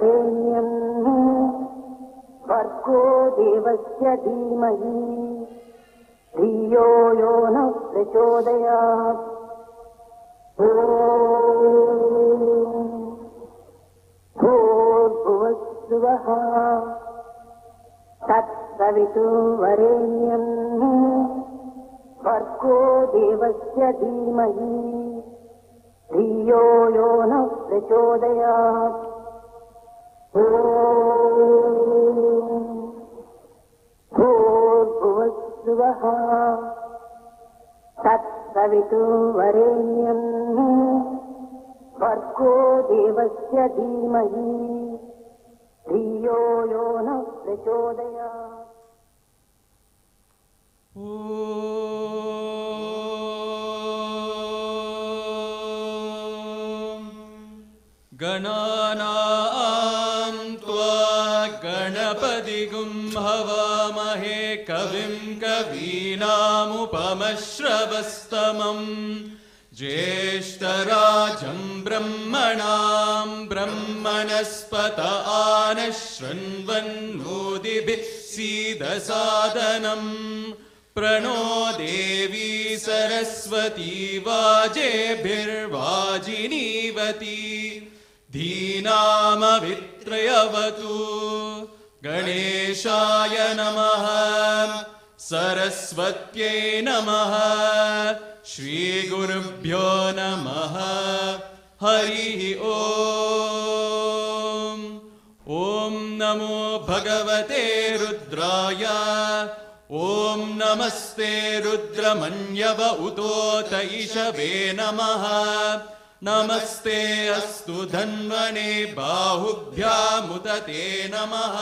वरेण्यं भर्गो देवस्य धीमहि धियो यो नः प्रचोदयात्। भूर्भुवस्सुवः तत्सवितुर्वरेण्यं भर्गो देवस्य धीमहि धियो यो नः प्रचोदयात्। भूर्भुवस्सुवः तत्सवितुर्वरेण्यं भर्गो देवस्य धीमहि धियो यो नः प्रचोदयात्। गणानां त्वा गणपतिगुं हवामहे कविं कवीनामुपमश्रवस्तमम् ज्येष्ठराजं ब्रह्मणां ब्रह्मणस्पत आनशृण्वन्नोतिभिः सीदसादनम् प्रणो देवी सरस्वती वाजेभिर्वाजिनीवती धीनामवित्रयवतु। गणेशाय नमः सरस्वत्यै नमः श्रीगुरुभ्यो नमः हरिः ॐ। ॐ नमो भगवते रुद्राय ॐ नमस्ते रुद्रमन्यव उतोत इषवे नमः नमस्ते अस्तु धन्वने बाहुभ्यामुत ते नमः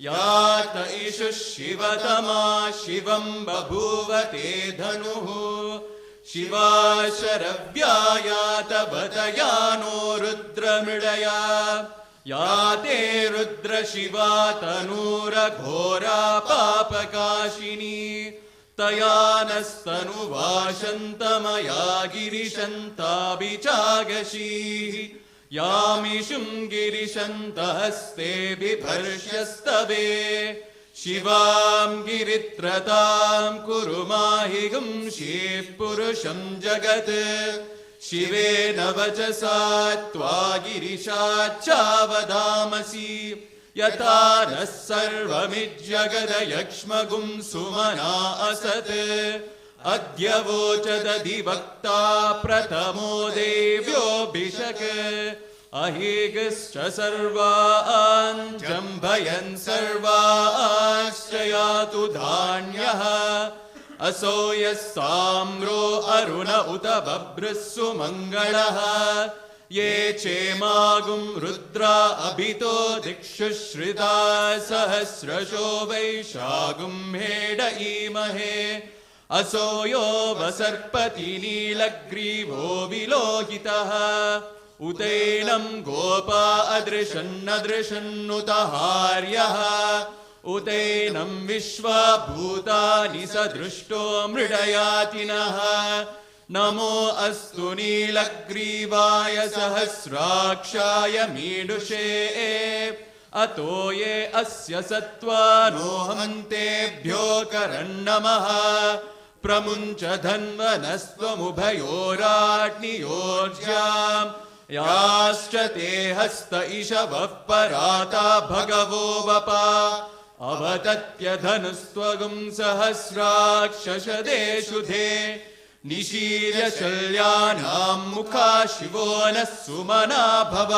यात इषु शिवतमा शिवं बभूव ते धनुः शिवा शरव्यायात बतयानो रुद्रमृडया याते रुद्रशिवा तनूरघोरा पापकाशिनी तया नस्तनुवाशन्तमया गिरिशन्ताभिचागशीः यामिषुं गिरिशन्तहस्ते बिभर्ष्यस्तवे शिवां गिरित्रतां कुरु माहिगुं शिः पुरुषं जगत् शिवेन वचसा त्वा गिरिशाच्चावदामसि यथा नः सर्वमिज्जगदयक्ष्मगुं सुमना असत् अद्य वोचदधिवक्ता प्रथमो देव्योऽभिषक् अहिगश्च सर्वान् जम्भयन् सर्वाश्च यातु धान्यः असो यः साम्रो अरुण उत बभ्रस्सु मङ्गलः ये चेमागुं रुद्रा अभितो दिक्षु श्रिता सहस्रशो वैशागुं हेड ईमहे असो यो वसर्पति नीलग्रीवो विलोहितः उतैनं गोपा अदृशन्नदृशन्नुत हार्यः उतैनं विश्वा भूतानि सदृष्टो मृडयातिनः नमो अस्तु नीलग्रीवाय सहस्राक्षाय मीडुषे अतो ये अस्य सत्त्वानो हन्तेभ्यो करन्नमः प्रमुञ्च धन्वनस्त्वमुभयोराज्ञियोर्ज्याम् याश्च ते हस्त इषवः पराता भगवो वपा अवतत्य धनुस्त्वगुं सहस्राक्षशदेषुधे निशीर्य शल्यानां मुखा शिवो नः सुमना भव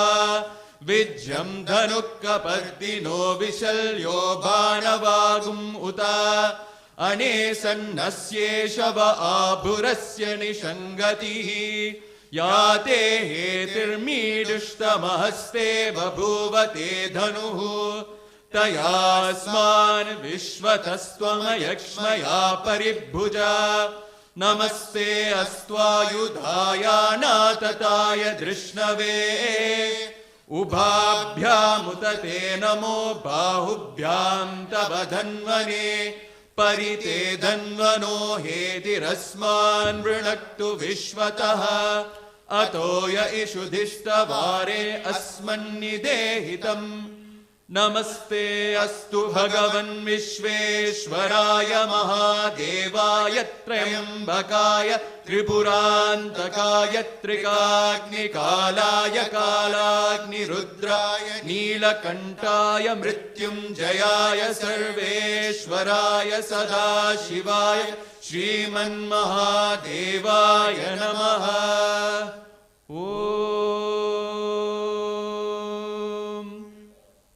विज्यं धनुः कपर्दिनो विशल्यो बाणवागुम् उत अनेसन्नस्येषव आभुरस्य निषङ्गतिः याते हेतिर्मीडुष्टमहस्ते बभूव ते धनुः तयास्मान् विश्वतस्त्वमयक्ष्मया परिभुजा नमस्ते अस्त्वायुधाय नातताय धृष्णवे उभाभ्यामुत ते नमो बाहुभ्यां तव धन्वने परिते धन्वनो हेतिरस्मान् वृणक्तु विश्वतः अतो य इषुधिष्ठवारे अस्मन्निदेहितम् नमस्ते अस्तु भगवन् विश्वेश्वराय महादेवाय त्र्यम्बकाय त्रिपुरान्तकाय त्रिकाग्निकालाय कालाग्निरुद्राय नीलकण्ठाय मृत्युञ्जयाय सर्वेश्वराय सदाशिवाय श्रीमन्महादेवाय नमः।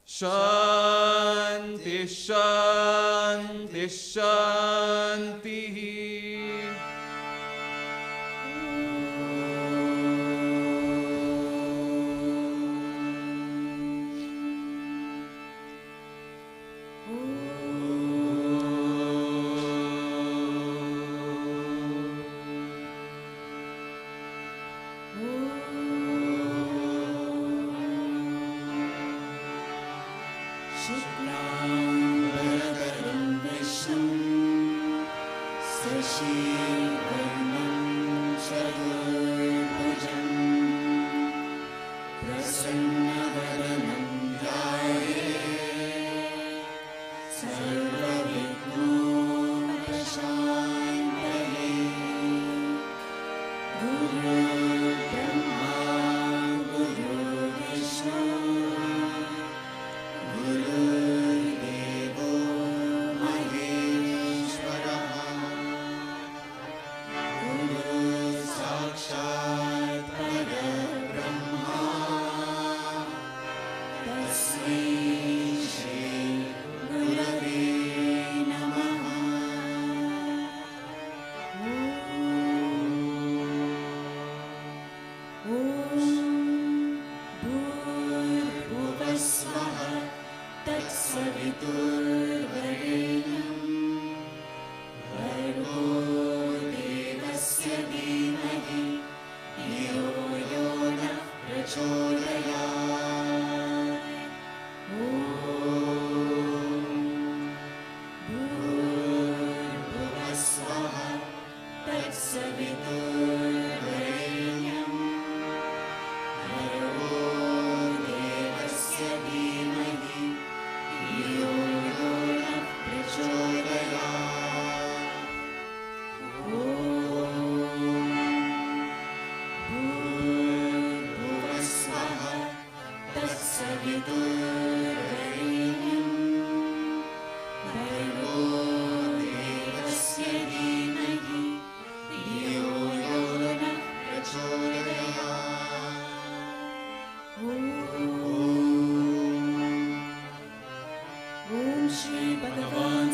शान्ति शान्ति शान्तिः।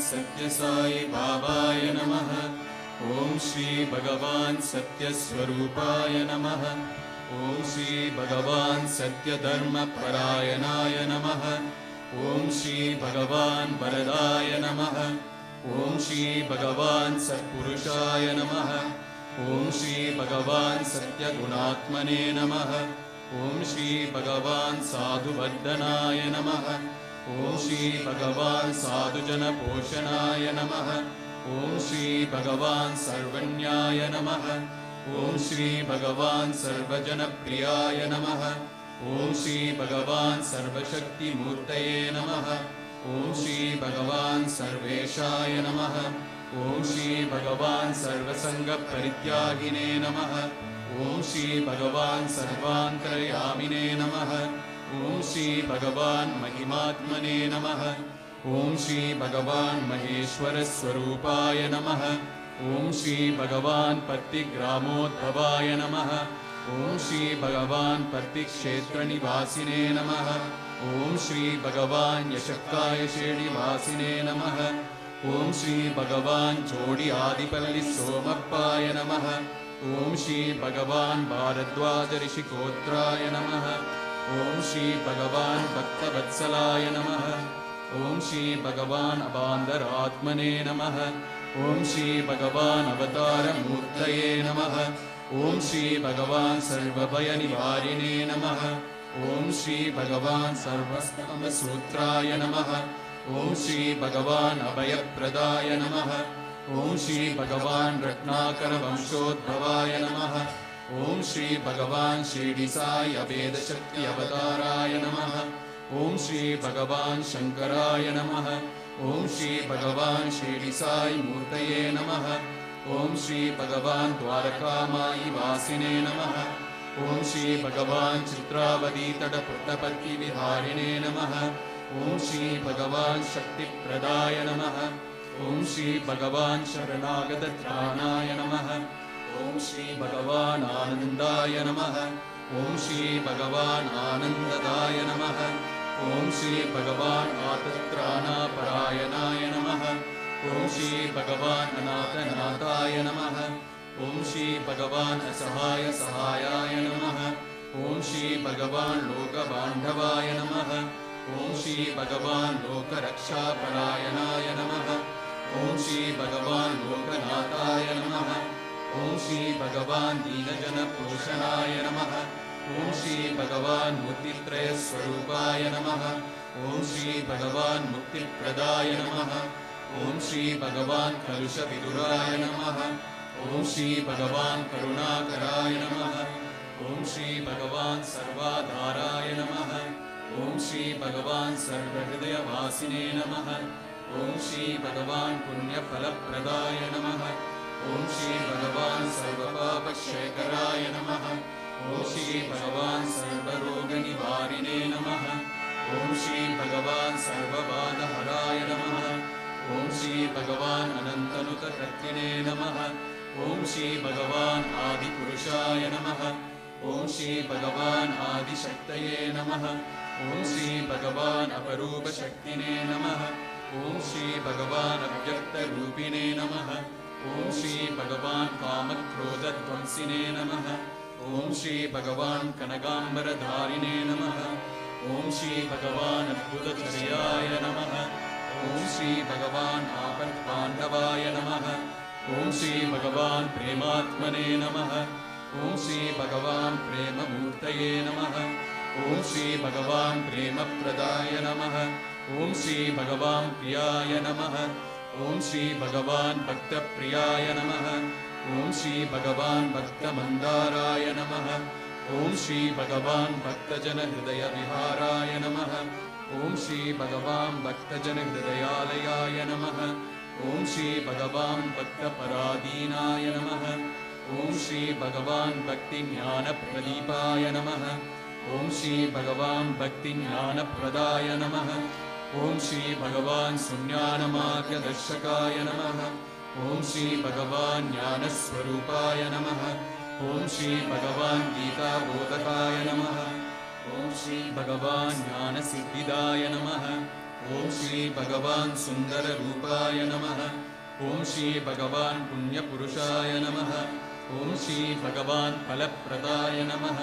सत्य साई बाबाय नमः। ओम श्री भगवान सत्य स्वरूपाय नमः। ओम श्री भगवान सत्य धर्म परायणाय नमः। ओम श्री भगवान वरदाय नमः। ओम श्री भगवान सत्पुरुषाय नमः। ओम श्री भगवान सत्य गुणात्मने नमः। ओम श्री भगवान साधुवर्धनाय नमः। ओम श्री भगवान साधुजन पोषणाय नमः। ओम श्री भगवान सर्वज्ञाय नमः। ओम श्री भगवान सर्वजन प्रियाय नमः। ओम श्री भगवान सर्वशक्ति मूर्तये नमः। ओम श्री भगवान सर्वेशाय नमः। ओम श्री भगवान सर्वसंग परित्यागिने नमः। ओम श्री भगवान सर्वान्तर्यामिने नमः। ओम श्री भगवान महिमात्मने नमः। ओम श्री भगवान महेश्वर स्वरूपाय नमः। ओम श्री भगवान पत्तिग्रामोद्भवाय नमः। ओम श्री भगवान पत्तिक्षेत्र निवासिने नमः। ओम श्री भगवान यशक्काय श्रेणिवासिने नमः। ओम श्री भगवान जोड़ी आदिपल्लि सोमप्पाय नमः। ओम श्री भगवान भारद्वाज ऋषिकोत्राय नमः। ओम श्री भगवान भक्तवत्सलाय नमः। ओम श्री भगवान अबान्धरात्मने नमः। ओम श्री भगवान अवतार मूर्तये नमः। ओम श्री भगवान सर्वभयनिवारिणे नमः। ओम श्री भगवान सर्वस्तमसूत्राय नमः। ओम श्री भगवान अभयप्रदाय नमः। ओम श्री भगवान रत्नाकर वंशोद्भवाय नमः। ॐ श्री भगवान् शिरडी साई अभेद शक्ति अवताराय नमः। ॐ श्री भगवान् शंकराय नमः। ॐ श्री भगवान् शिरडी साई मूर्तये नमः। ॐ श्री भगवान् द्वारकामायी वासिने नमः। ॐ श्री भगवान् चित्रावती तट पुट्टपत्ति विहारिणे नमः। ॐ श्री भगवान् शक्तिप्रदाय नमः। ॐ श्री भगवान् शरणागत त्राणाय नमः। ॐ श्री भगवान् आनन्दाय नमः। ॐ श्री भगवान् आनन्ददाय नमः। ॐ श्री भगवान् आतत्राणापरायणाय नमः। ॐ श्री भगवान् अनाथनाथाय नमः। ॐ श्री भगवान् असहाय सहायाय नमः। ॐ श्री भगवान् लोकबान्धवाय नमः। ॐ श्री भगवान् लोकरक्षापरायणाय नमः। ॐ श्री भगवान् लोकनाथाय नमः। ॐ श्री भगवान् दीनजनपोषणाय नमः। ॐ श्री भगवान् मूर्तित्रयस्वरूपाय नमः। ॐ श्री भगवान् मुक्तिप्रदाय नमः। ॐ श्री भगवान् कलुषविदुराय नमः। ॐ श्री भगवान् करुणाकराय नमः। ॐ श्री भगवान् सर्वाधाराय नमः। ॐ श्री भगवान् सर्वहृदयवासिने नमः। ॐ श्री भगवान् पुण्यफलप्रदाय नमः। ॐ श्री भगवान् सर्वपापक्षयकराय नमः। ॐ श्री भगवान् सर्वरोगनिवारिणे नमः। ॐ श्री भगवान् सर्वबाधहराय नमः। ॐ श्री भगवान् अनन्तनुतकृत्तिने नमः। ॐ श्री भगवान् आदिपुरुषाय नमः। ॐ श्री भगवान् आदिशक्तये नमः। ॐ श्री भगवान् अपरूपशक्तिने नमः। ॐ श्री भगवान् अव्यक्तरूपिणे नमः। ॐ श्री भगवान् कामक्रोधध्वंसिने नमः। ॐ श्री भगवान् कनकाम्बरधारिणे नमः। ॐ श्री भगवान् अद्भुतचर्याय नमः। ॐ श्री भगवान् आपत्पाण्डवाय नमः। ॐ श्री भगवान् प्रेमात्मने नमः। ॐ श्री भगवान् प्रेममूर्तये नमः। ॐ श्री भगवान् प्रेमप्रदाय नमः। ॐ श्री भगवान् प्रियाय नमः। ॐ श्री भगवान् भक्तप्रियाय नमः। ॐ श्री भगवान् भक्तमन्दाराय नमः। ॐ श्री भगवान् भक्तजनहृदयविहाराय नमः। ॐ श्री भगवान् भक्तजनहृदयालयाय नमः। ॐ श्री भगवान् भक्तपराधीनाय नमः। ॐ श्री भगवान् भक्तिज्ञानप्रदीपाय नमः। ॐ श्री भगवान् भक्तिज्ञानप्रदाय नमः। ॐ श्री भगवान् शून्यानमार्गदर्शकाय नमः। ॐ श्री भगवान् ज्ञानस्वरूपाय नमः। ॐ श्री भगवान् गीताबोधकाय नमः। ॐ श्री भगवान् ज्ञानसिद्धिदाय नमः। ॐ श्री भगवान् सुन्दररूपाय नमः। ॐ श्री भगवान् पुण्यपुरुषाय नमः। ॐ श्री भगवान् फलप्रदाय नमः।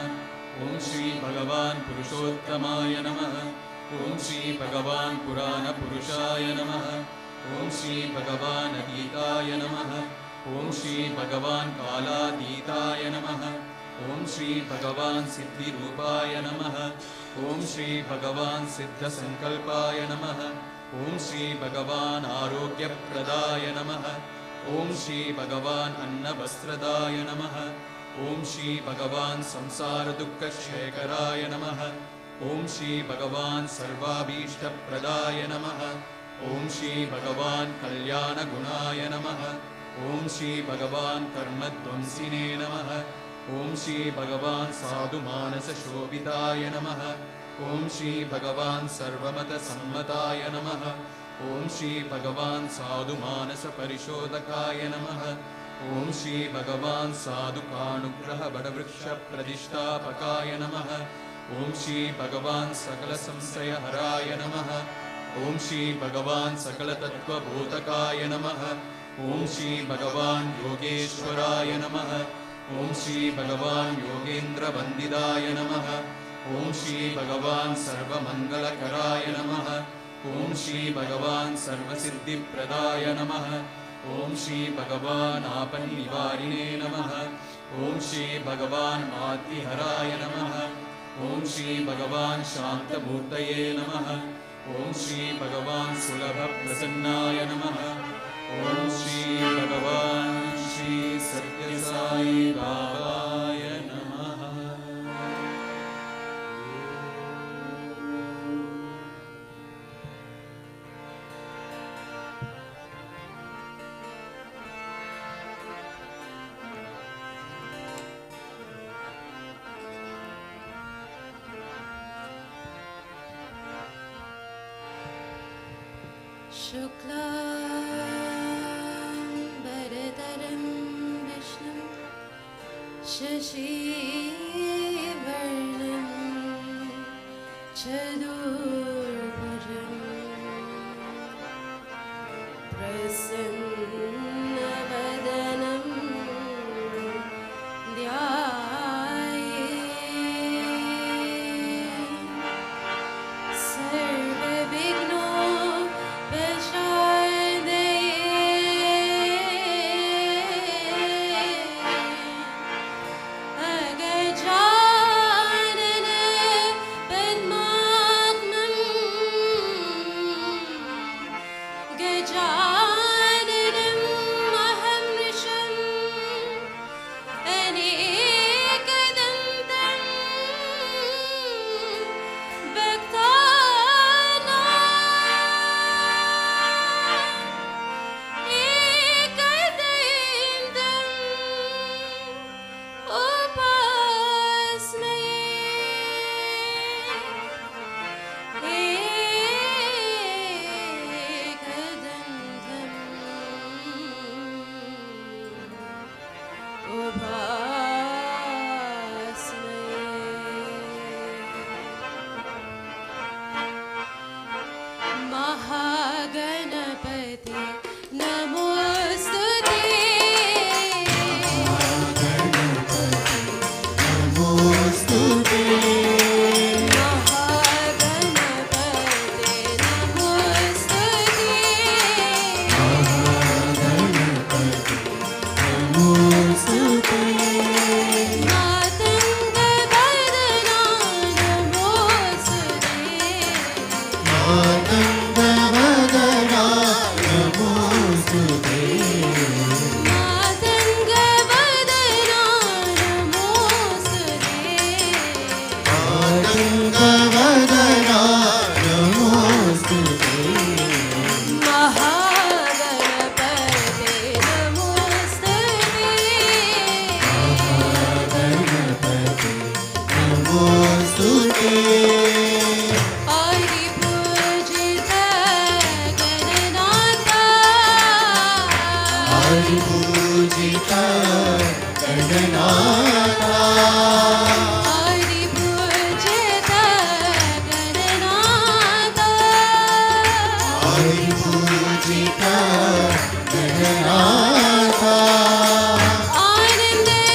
ॐ श्री भगवान् पुरुषोत्तमाय नमः। ॐ श्री भगवान् पुराणपुरुषाय नमः। ॐ श्री भगवान् अतीताय नमः। ॐ श्री भगवान् कालातीताय नमः। ॐ श्री भगवान् सिद्धिरूपाय नमः। ॐ श्री भगवान् सिद्धसङ्कल्पाय नमः। ॐ श्री भगवान् आरोग्यप्रदाय नमः। ॐ श्री भगवान् अन्नवस्त्रदाय नमः। ॐ श्री भगवान् संसारदुःखक्षयकराय नमः। ॐ श्री भगवान् सर्वाभीष्टप्रदाय नमः। ॐ श्री भगवान् कल्याणगुणाय नमः। ॐ श्री भगवान् कर्मध्वंसिने नमः। ॐ श्री भगवान् साधुमानसशोभिताय नमः। ॐ श्री भगवान् सर्वमतसम्मताय नमः। ॐ श्री भगवान् साधुमानसपरिशोधकाय नमः। ॐ श्री भगवान् साधुकानुग्रहबडवृक्षप्रतिष्ठापकाय नमः। ॐ श्री भगवान् सकलसंशयहराय नमः। ॐ श्री भगवान् सकलतत्त्वबोधकाय नमः। ॐ श्री भगवान् योगेश्वराय नमः। ॐ श्री भगवान् योगेन्द्रवन्दिताय नमः। ॐ श्री भगवान् सर्वमङ्गलकराय नमः। ॐ श्री भगवान् सर्वसिद्धिप्रदाय नमः। ॐ श्री भगवान् आपन्निवारिणे नमः। ॐ श्री भगवान् आत्तिहराय नमः। ॐ श्री भगवान् शान्तमूर्तये नमः। ॐ श्री भगवान् सुलभप्रसन्नाय नमः। ॐ श्री भगवान् श्री सत्य साई बाबाय शुक्लाम्बरधरं विष्णुं शशिवर्णं चतुर्भुजं प्रसन्नवदनं ध्यायेत् सर्वविघ्नोपशान्तये अगजानन पद्मात्मं गजाननम् अहर्निशम् अनेकदन्तं भक्तानाम् एकदन्तम् उपास्महे महागणपति नमोस्तुते महागणपति नमोस्तुते मातङ्गवदना नमोस्तुते मातङ्गवदना नमोस्तुते महागणपते नमोस्तुते हरिपूजित गणनाथा हरिपूजित गणनाथा हरिपूजित गणनाथा हरिपूजित गणनाथा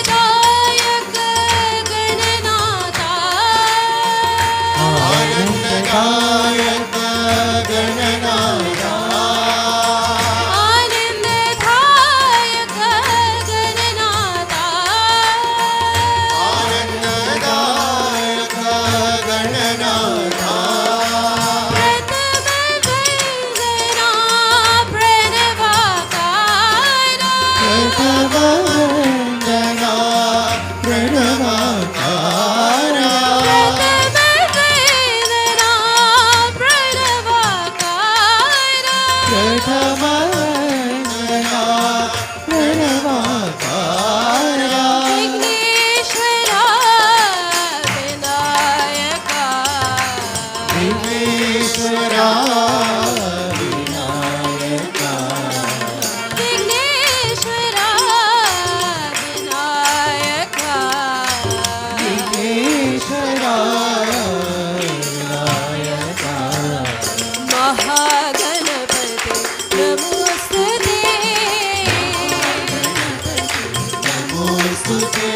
आनंददायक गणनाथा आनंददायक गणनाथा आनंददायक गणनाथा आनंददायक गणनाथा प्रथम वंदना प्रणवाकार प्रथम वंदना प्रणवाकार विघ्नेश्वरा विनायका विघ्नेश्वरा विनायका विघ्नेश्वरा विनायका विघ्नेश्वरा विनायका महागणपते नमोस्तुते नमोस्तुते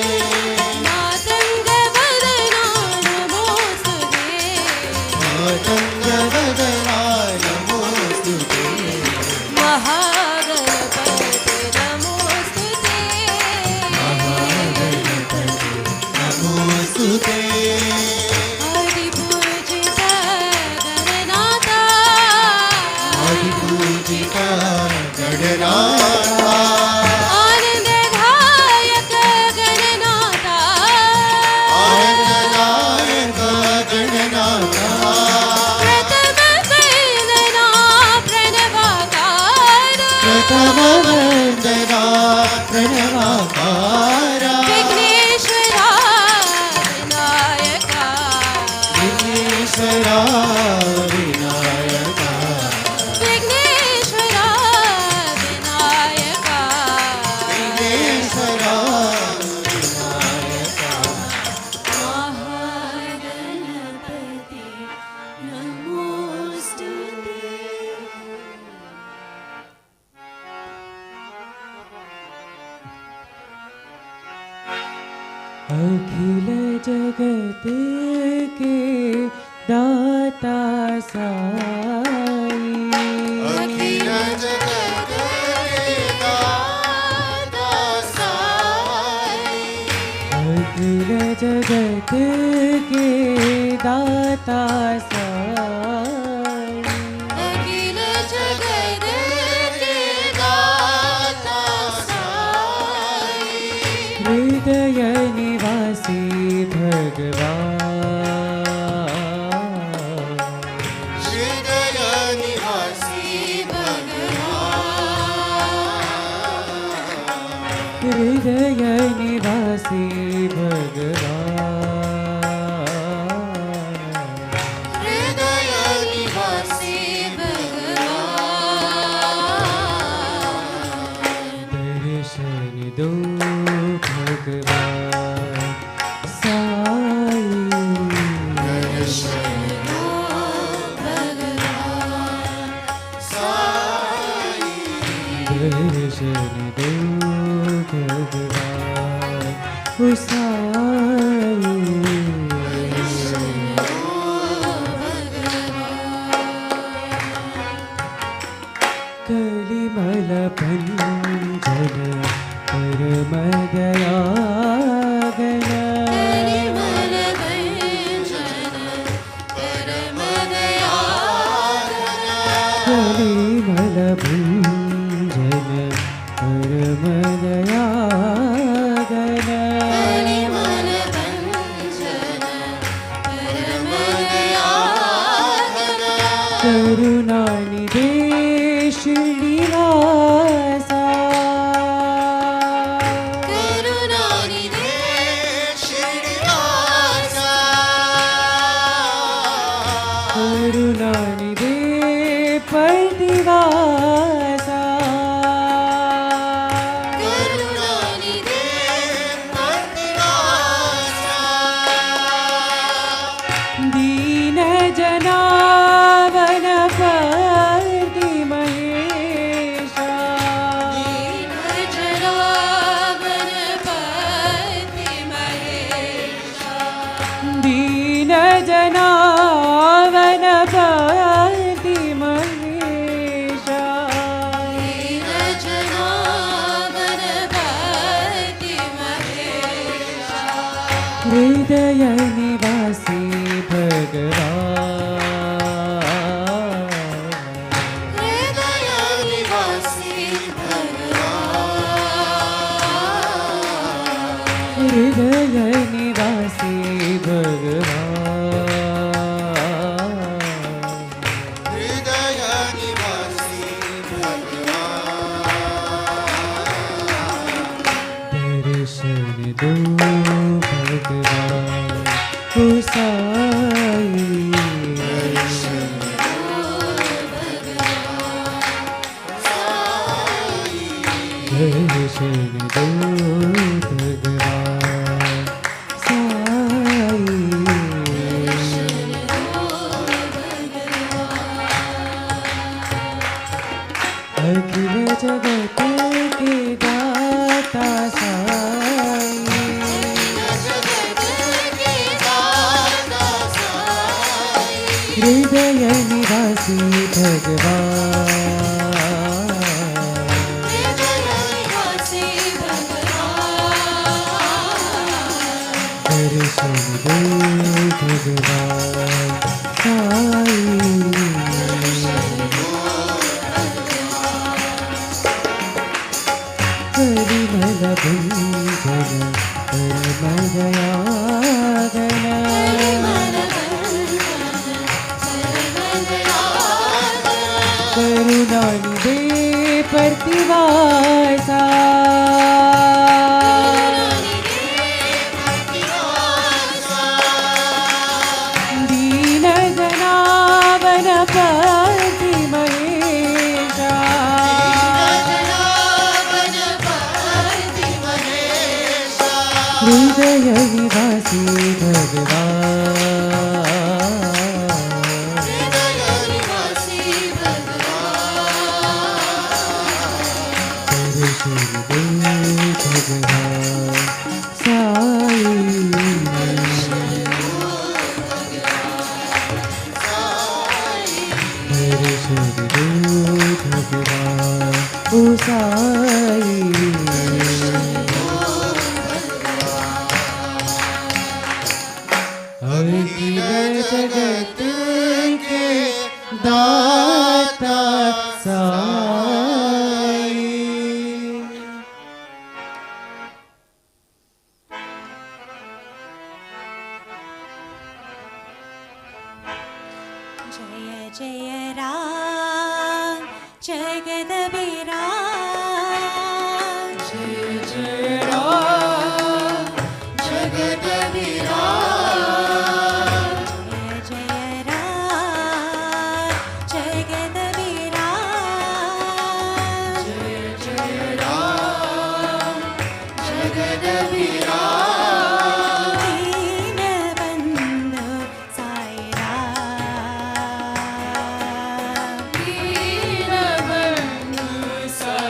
मातङ्गवदना नमोस्तुते मातङ्गवदना नमोस्तुते महागणपते नमोस्तुते महागणपते नमोस्तुते हरिपूजित गणनाथा हरिपूजित गणनाथा आनंददायक गणनाथा आनंददायक गणनाथा प्रथम वंदना प्रणवाकार प्रथम वंदना प्रणवाकार विघ्नेश्वरा विनायका विघ्नेश्वरा विनायका विघ्नेश्वरा साई अखिल जगत के दाता साई अखिल जगत के दाता साई अखिल जगत के दाता साई हृदय निवासी भगवान हृदय निवासी भगवान हृदय निवासी भगवान हृदय निवासी भगवान दर्शन दो भगवान साई दर्शन दो भगवान साई दर्शन दो भगवान साई कलिमल भंजन परम दयागन कलिमल भंजन परम दयागन कलिमल भंजन परम दयागन कलिमल भंजन परम दयागन करुणानिधे श्रीनिवासा करुणानिधे श्रीनिवासा करुणानिधे प्रतिवासा करुणानिधे प्रतिवासा दीन जनावन परति महेशा दीन जनावन पति महेशा दीन जनावन परति महेशा दीन जनावन पति महेशा हृदय निवासी भगवान हृदय निवासी भगवान हृदय निवासी भगवान हृदय निवासी भगवान दर्शन दो भगवान साई दर्शन दो भगवान साई दर्शन दो भगवान साई दर्शन दो भगवान अखिल जगत के दाता साई जगत के दाता साई हृदय निवासी भगवान हृदय निवासी भगवान दर्शन दो भगवान साई कलिमल भंजन परम दयागन करुणानिधे प्रतिवासा दीन जनावन परति महेशा हृदय निवासी भगवान साई भगवान ओ साई अखिल जगत के दाता साई जय जय राम जगदभिराम जय जय राम जगदभिराम जय जय राम जगदभिराम जय जय राम जगदभिराम दीनबंधु साई राम दीनबंधु साई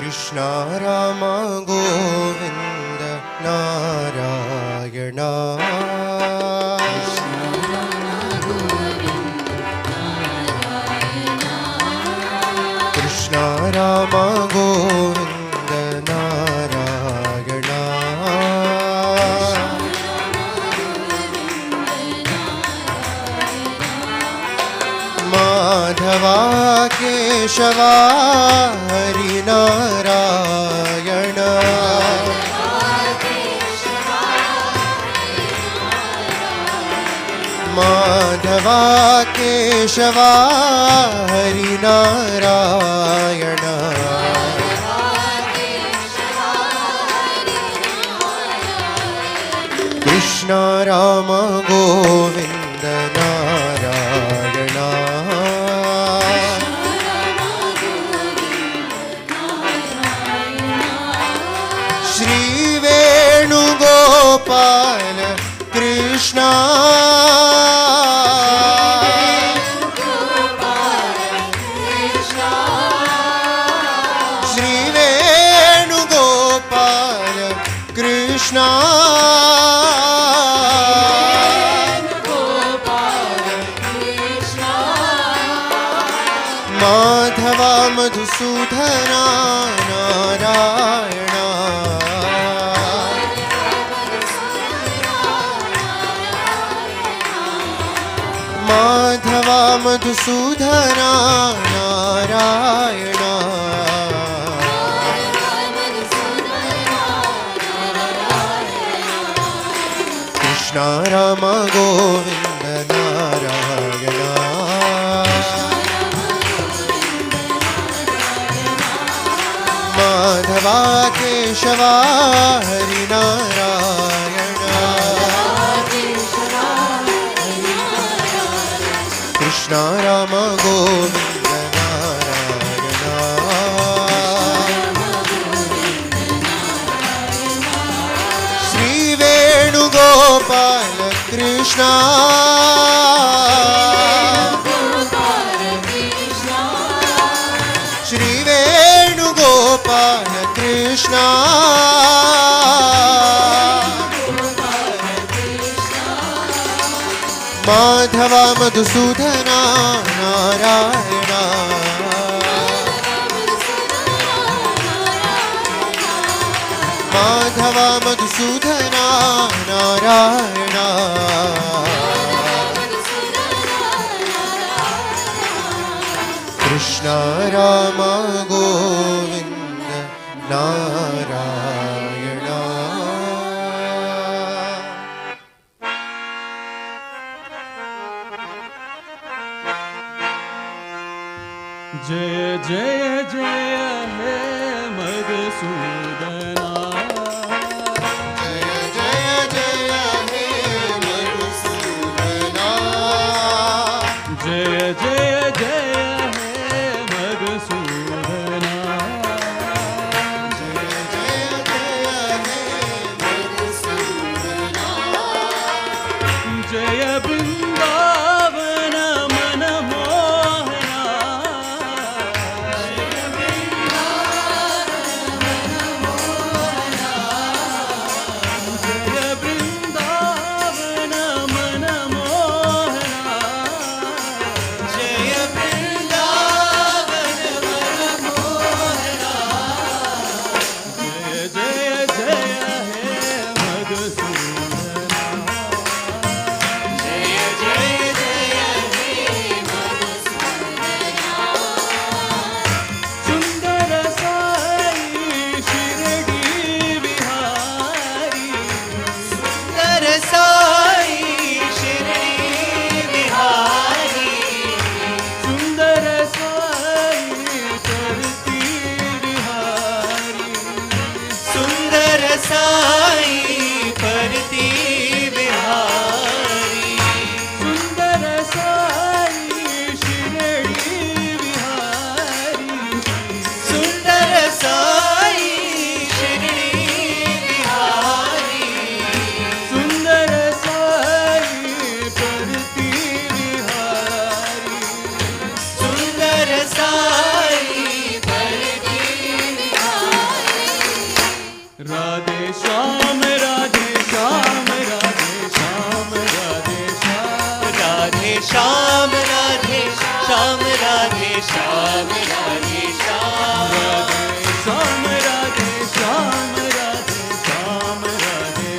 कृष्ण राम गोविन्द नारायण कृष्ण राम गोविन्द नारायण माधवा केशवा हरि नारायण माधवा केशवा हरि नारायण कृष्ण राम गोविन्द नारायण श्री वेणुगोपाल कृष्ण श्री वेणुगोपाल कृष्ण माधवा मधुसूदना नारायण माधवा मधुसूदना नारायण कृष्ण राम गोविन्द नारायण माधवा केशवा हरि नारायण कृष्ण राम गोविन्द नारायण श्री वेणुगोपाल कृष्ण श्री वेणुगोपाल कृष्ण माधवा मधुसूदना नारायण माधवा मधुसूदना नारायण कृष्ण राम गोविन्द नारायण जय जय जय हे मधुसूदना जय जय जय हे मधुसूदना जय जय जय हे मधुसूदना जय जय जय हे मधुसूदना जय वृन्दावन मनमोहना जय श्याम राधे श्याम राधे श्याम राधे श्याम राधे श्याम राधे श्याम राधे श्याम राधे श्याम श्याम राधे श्याम राधे श्याम राधे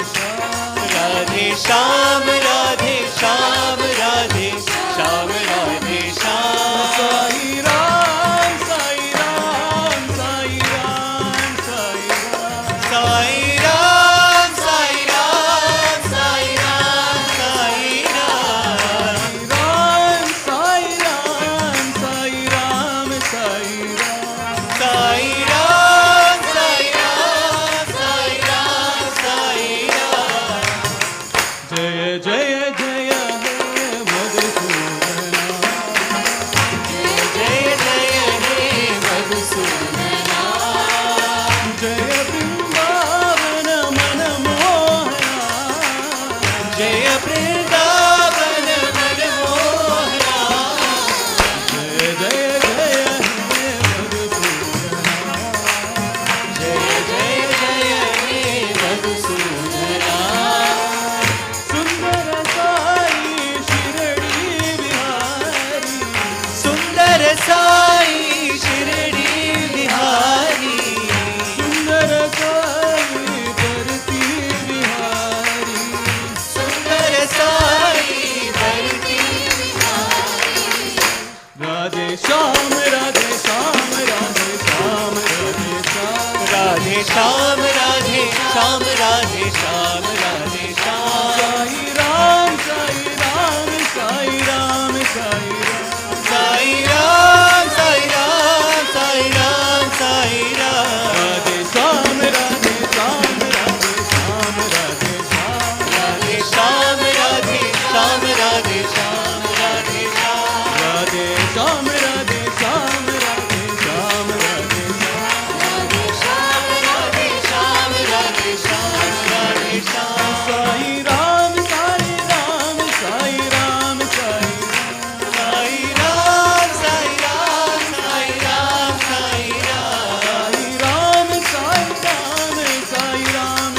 श्याम राधे श्याम राधे श्याम राधे श्याम राधे श्याम साई राम साई राम साई राम साई राम साई राम साई राम साई राम साई राम राम साई राम साई राम साई राम साई राम साई राम साई राम साई राम जय जय जय हे मधुसूदना जय जय हे मधुसूदना जय वृंदावन मनमोहना जय वृंदावन मनमोहना जय जय जय हे मधुसूदना जय जय जय हे मधुसूदना सुंदर साई शिरडी बिहारी सुंदर साई शिरडी बिहारी सुंदर साई परती बिहारी सुंदर साई धरती राधे श्याम राधे श्याम राधे श्याम राधे श्याम राधे श्याम राधे श्याम राधे श्याम राधे श्याम साई राम साई राम साई राम साई राम साई राम साई राम साई राम साई राम राधे श्याम राधे श्याम राधे श्याम राधे श्याम राधे श्याम राधे श्याम राधे श्याम राधे श्याम राधे श्याम राधे श्याम राधे श्याम राधे श्याम राधे श्याम राधे श्याम राधे श्याम साई राम साई राम साई राम साई साई राम साई राम साई राम साई राम राम साई राम साई राम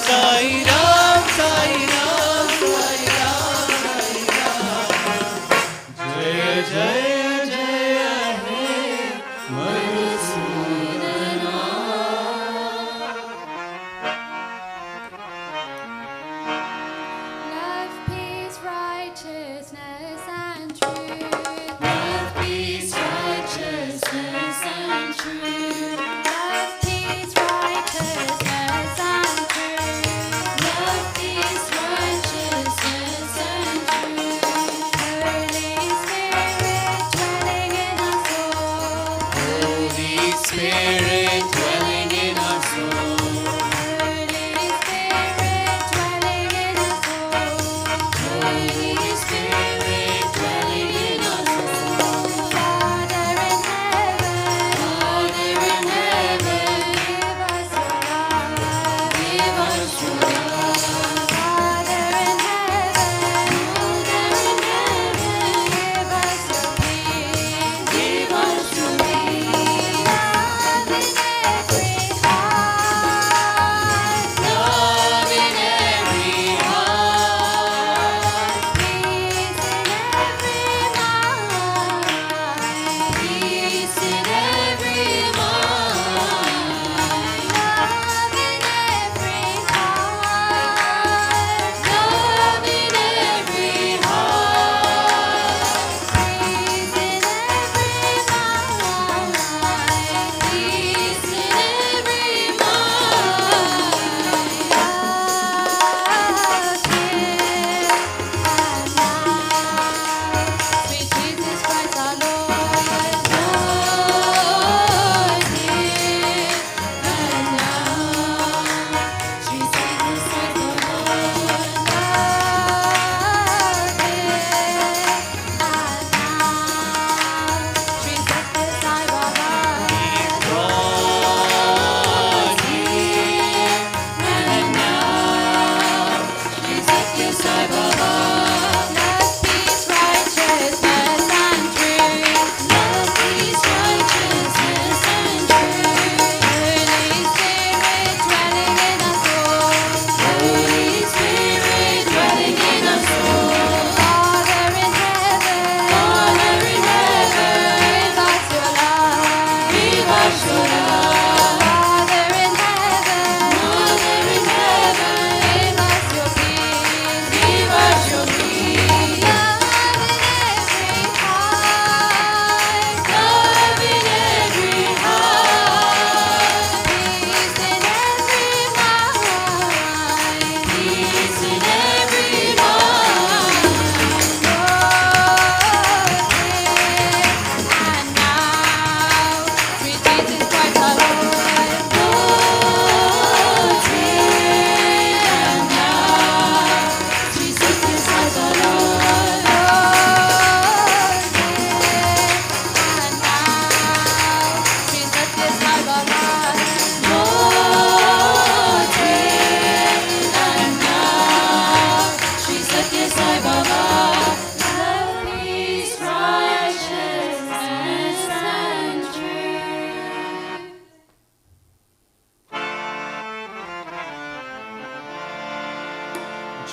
साई राम साई राम साई राम साई राम जय जय जय हे मधुसूदना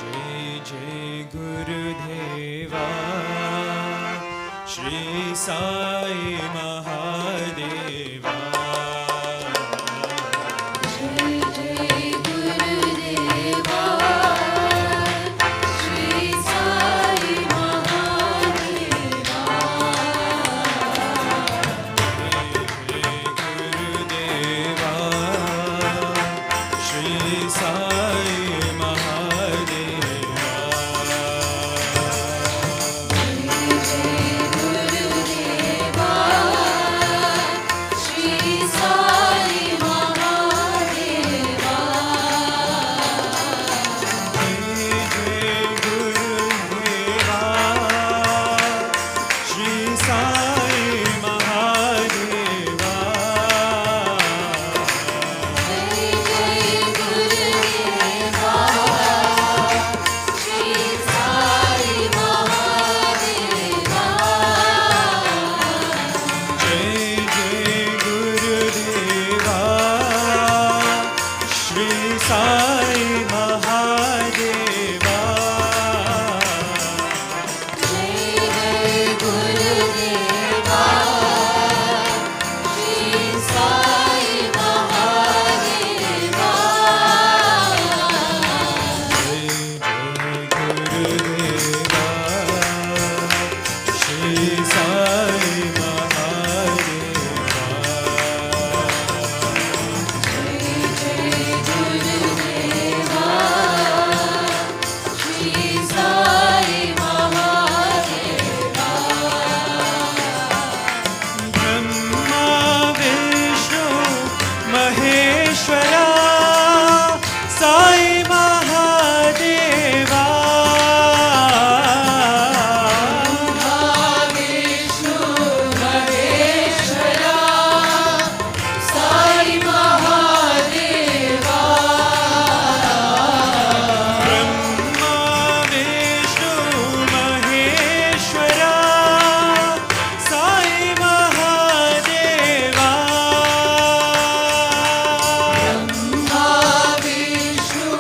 जय जय गुरुदेवा श्री साई महादेवा Vishnu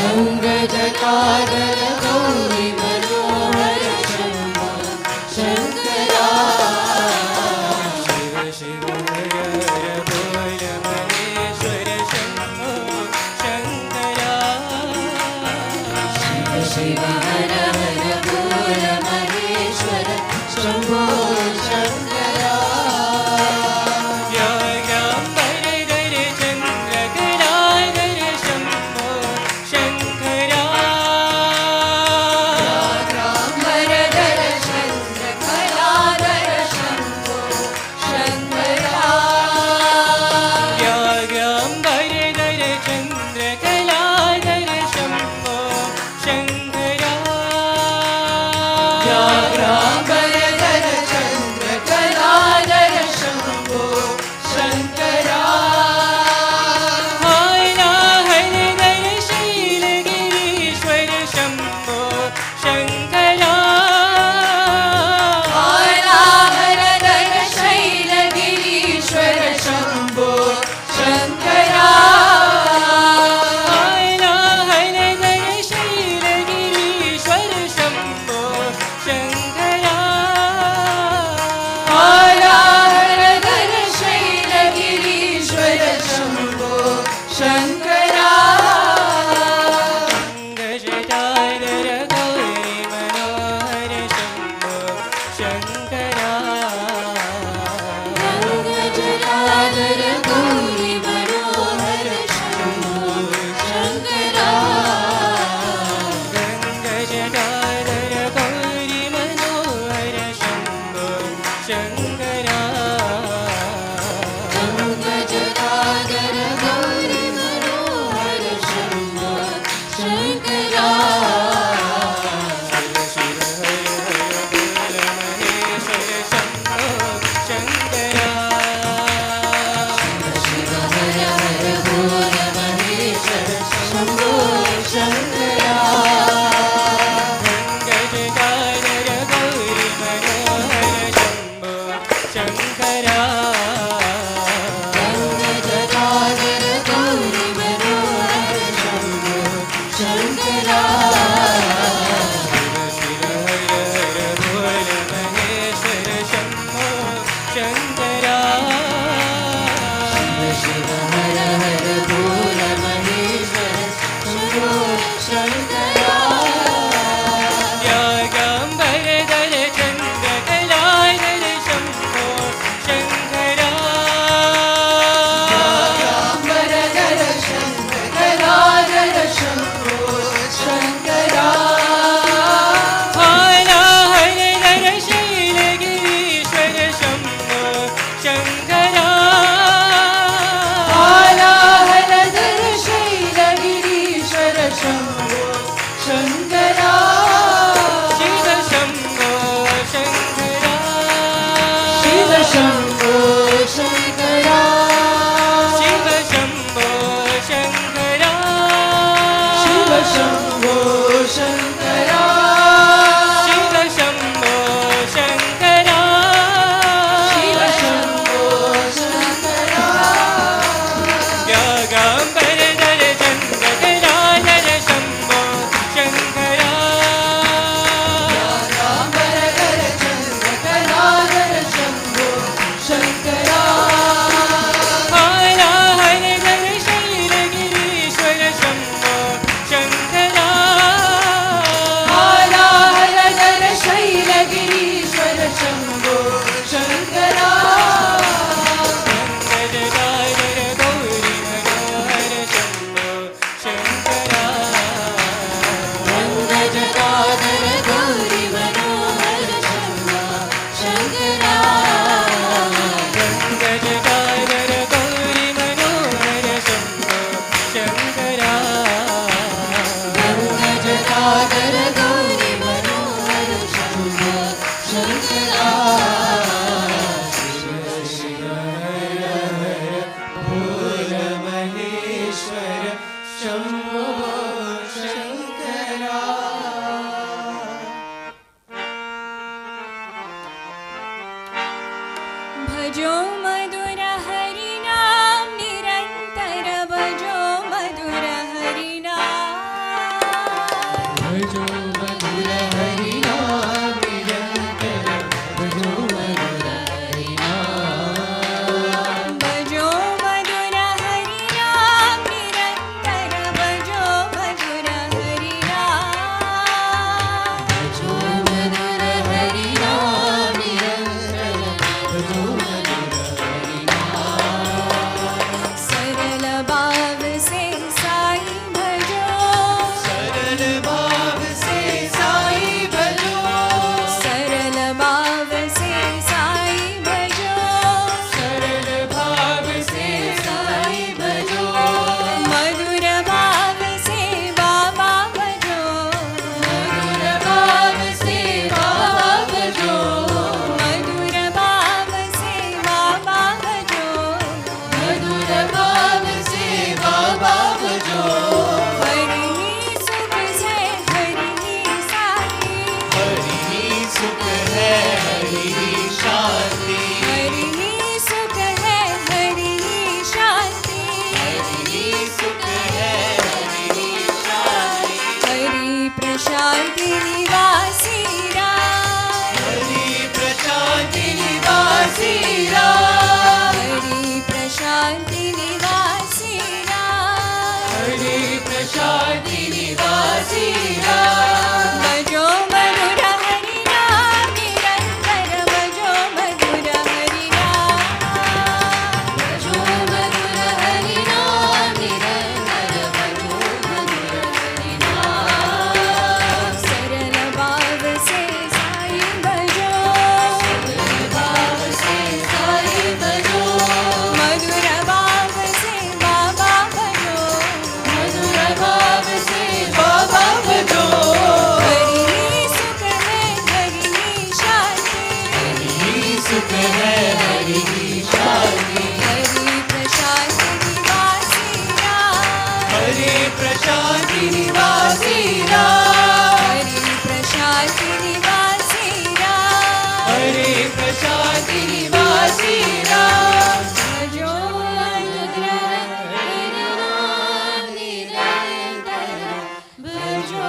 शङ्खजटाधर गौरी मनोहर शम्भो शङ्करा शिव शिव हर हर बोल महेश्वर शम्भो शङ्करा शिव शिव हर हर बोल महेश्वर शम्भो शङ्करा व्याघ्राम्बरधर चन्द्रकलाधर शम्भो शङ्करा व्याघ्राम्बरधर चन्द्रकलाधर शम्भो शङ्करा व्याघ्राम्बरधर चन्द्रकलाधर शम्भो शङ्करा व्याघ्राम्बरधर चन्द्रकलाधर शम्भो शङ्करा हालाहलधर शैलगिरीश्वर शम्भो शङ्करा हालाहलधर शैलगिरीश्वर शम्भो शङ्करा हालाहलधर शैलगिरीश्वर शम्भो शङ्करा हालाहलधर शैलगिरीश्वर शम्भो शङ्करा गजटाधर गौरी मनोहर शम्भो शङ्करा गजटाधर गौरी मनोहर शम्भो शङ्करा गङ्गजटाधर गौरी मनोहर शम्भो शङ्करा गङ्गजटाधर गौरी मनोहर शम्भो शङ्करा शिव शिव हर हर बोल महेश्वर शम्भो शङ्करा शिव हर हर बोल महेश्वर शम्भो शङ्करा गङ्गजटाधर गौरी मनोहर शम्भो शङ्करा गङ्गजटाधर गौरी मनोहर शम्भो शङ्करा शिव शिव हर हर बोल महेश्वर शम्भो शङ्करा शिव शिव हर हर बोल महेश्वर शम्भो शङ्करा व्याघ्राम्बरधर चन्द्रकलाधर शम्भो शङ्करा व्याघ्राम्बरधर चन्द्रकलाधर शम्भो शङ्करा हालाहलधर शैलगिरीश्वर शम्भो शङ्करा हालाहलधर शैलगिरीश्वर शम्भो शङ्करा शिव शम्भो शङ्करा शिव शम्भो शङ्करा शिव शम्भो शङ्करा शिव शम्भो शङ्करा शिव शम्भो शङ्करा शिव शम्भो शङ्करा व्याघ्राम्बरधर चन्द्रकलाधर शम्भो शङ्करा व्याघ्राम्बरधर चन्द्रकलाधर शम्भो शङ्करा हालाहलधर शैलगिरीश्वर शम्भो शङ्करा हालाहलधर शैलगिरीश्वर शम्भो शङ्करा गङ्गजटाधर गौरी मनोहर शम्भो शङ्करा गङ्गजटाधर गौरी मनोहर शम्भो शङ्करा गङ्गजटाधर गौरी मनोहर शम्भो शङ्करा गङ्गजटाधर गौरी मनोहर शम्भो शङ्करा शिव शिव हर हर बोल महेश्वर शम्भो शङ्करा भजो मधुर हरिनाम निरंतर भजो मधुर हरिनाम भजो मधुर हरि नाम निरंतर भजो मधुर हरि नाम भजो मधुर हरि नाम निरंतर भजो मधुर हरि नाम भजो मधुर हरि नाम निरंतर भजो मधुर हरि नाम सरल भाव से साई भजो सरल भाव से साई भजो सरल भाव से साई भजो सरल भाव से साई भजो मधुर भाव से बाबा भजो मधुर भाव से बाबा भजो मधुर भाव से बाबा भजो मधुर भाव से बाबा भजो हरि ही सुख है हरि ही साई हरि ही सुख है हरि ही शांति हरि ही सुख है हरि ही शांति हरि ही सुख है हरि ही शांति हरि प्रशांति निवासी राम हरि प्रशांति निवासी राम हरि प्रशांति निवासी राम हरि प्रसादि निवासी भजो मधुर हरि नाम निरंतर भजो मधुर हरि नाम भजो मधुर हरि नाम निरंतर भजो मधुर हरि नाम सरल भाव से साई भजो भाव से साई भजो मधुर भाव से बाबा भजो मधुर भाव से बाबा भजो हरि ही सुख है हरि ही शांति हरि ही सुख है हरि ही शांति हरि प्रशांति निवासी राम हरि प्रशांति निवासी राम हरि प्रशांति निवासी राम हरि प्रशांति निवासी राम भजो मधुर हरि नाम निरंतर भजो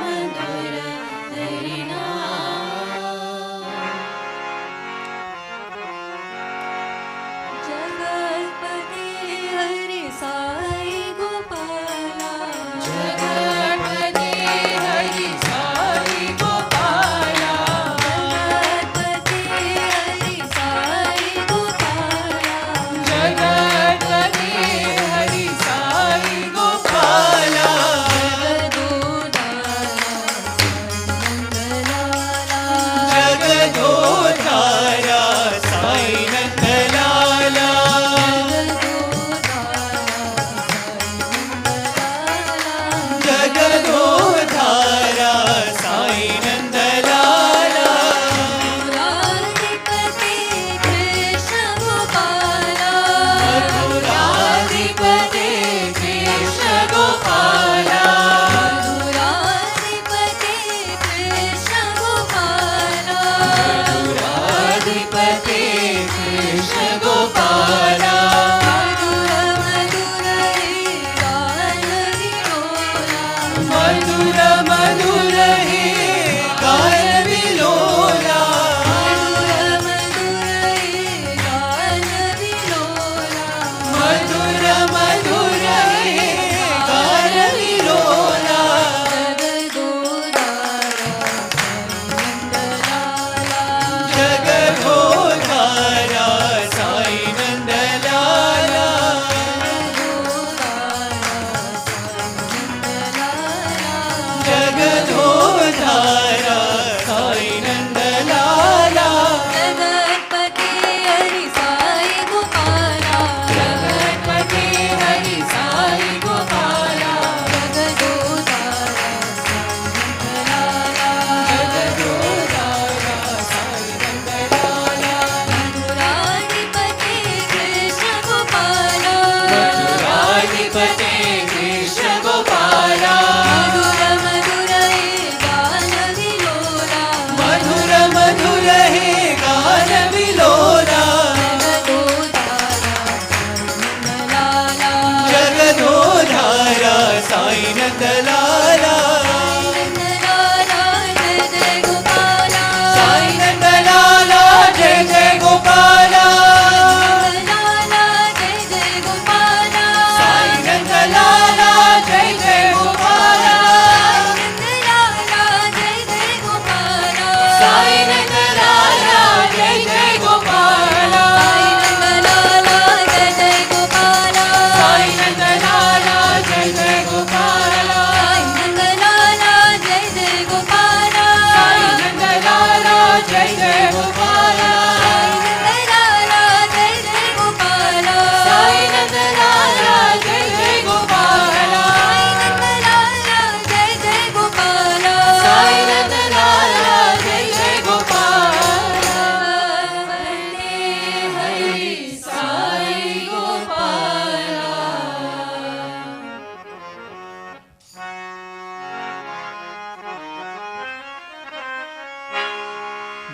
मधुर हरि नाम जगतपति हरि साई गोपाला जगतपति हरि साई गोपाला जगतपति हरि साई गोपाला जगतपति हरि साई गोपाला जगदोधारा साई नंदलाला जगदोधारा साई नंदलाला मधुराधिपति कृष्ण गोपाला मधुराधिपति कृष्ण गोपाला मधुराधिपति कृष्ण गोपाला मधुराधिपति कृष्ण गोपाला मधुर मधुर हे गान विलोला मधुर मधुर हे गाय विलोला मधुर मधुर हे गान विलोला मधुर मधुर हे जगदोधारा साई नंदलाला जगदोधारा साई नंदलाला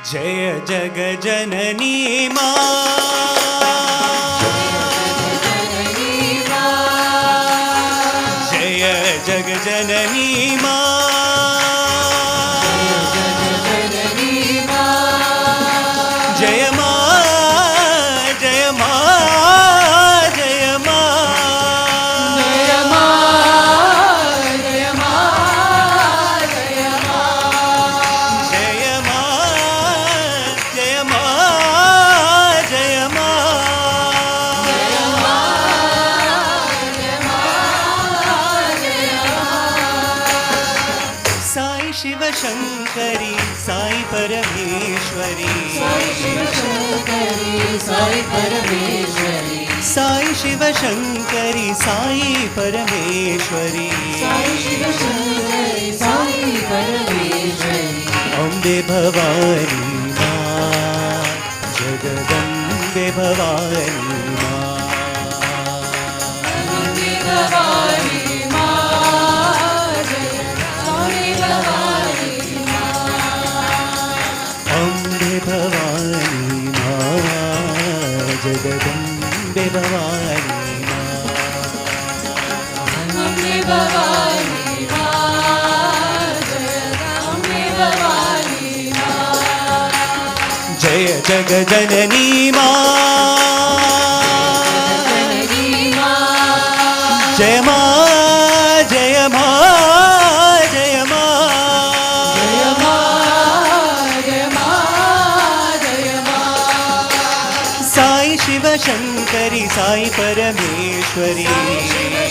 जय जग जननी माँ, जय जग जननी माँ, जय माँ, जय माँ, जय माँ, जय माँ, जय माँ, जय माँ, जय माँ, जय माँ, जय माँ, साई शिव शंकरी साई परमेश्वरी, साई शिव शंकरी साई परमेश्वरी, साई शिव शंकरी साई परमेश्वरी, साई शिव शंकरी साई परमेश्वरी, अम्बे भवानी माँ, जगदम्बे भवानी माँ, अम्बे भवानी माँ, अम्बे भवानी माँ, अम्बे भवानी माँ, जगदम्बे भवानी माँ, अम्बे भवानी माँ, अम्बे भवानी माँ, जय जग जननी माँ, जननी माँ, जय माँ, जय माँ, जय माँ, जय माँ, जय माँ, जय माँ, साई शिव शंकरी साई परमेश्वरी,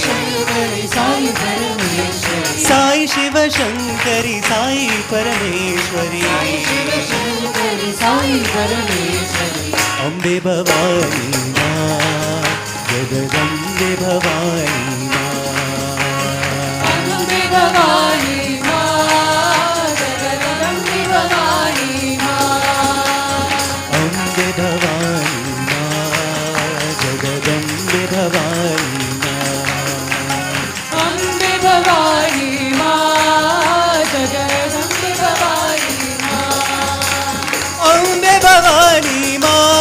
शंकरी साई परमेश्वरी, साई शिव शंकरी साई परमेश्वरी, शंकरी साई परमेश्वरी, अम्बे भवानी माँ, जगदम्बे भवानी माँ, अम्बे भवानी माँ, जगदम्बे भवानी माँ, अम्बे भवानी माँ, जगदम्बे भवानी माँ, अम्बे भवानी माँ, जगदम्बे भवानी माँ, अम्बे भवानी माँ,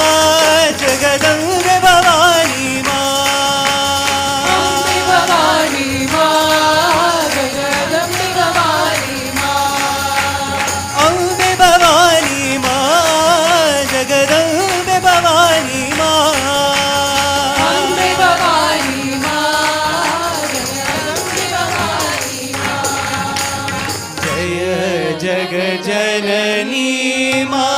जगदम्बे भवानी माँ, अम्बे भवानी माँ, जगदम्बे भवानी माँ, अम्बे भवानी माँ, जगदम्बे भवानी माँ, अम्बे भवानी माँ, जगदम्बे भवानी माँ, जय जग जननी माँ,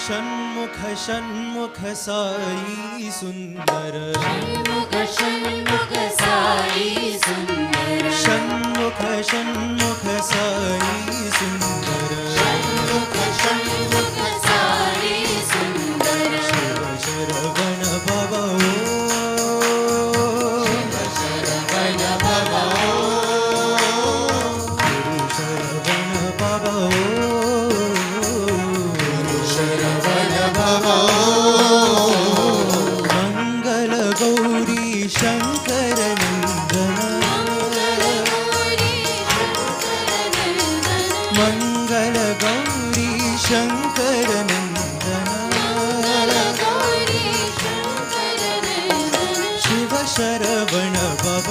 षण्मुख षण्मुख साई सुंदर, षण्मुख षण्मुख साई सुंदर, षण्मुख षण्मुख साई सुंदर, षण्मुख षण्मुख साई सुंदर, शिव शरवण भव शरवण भवो, गुरु शरवण भव शरवण भवो, मंगल गौरी शंकर नंदन, मंगल गौरी शंकर नंदन, शिव शरवण भव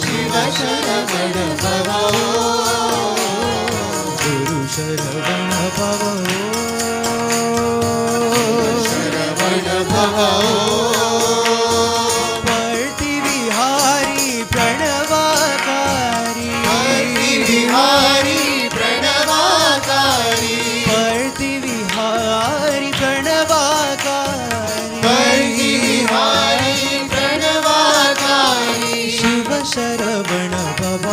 शिव शरवण भवो, गुरु शरवण भव शरवण भवो, पर्ति विहारी प्रणवाकारी, बिहारी प्रणवाकारी, पर्ति विहारी प्रणवाकारी, बिहारी प्रणवाकारी, शिव शरवण भव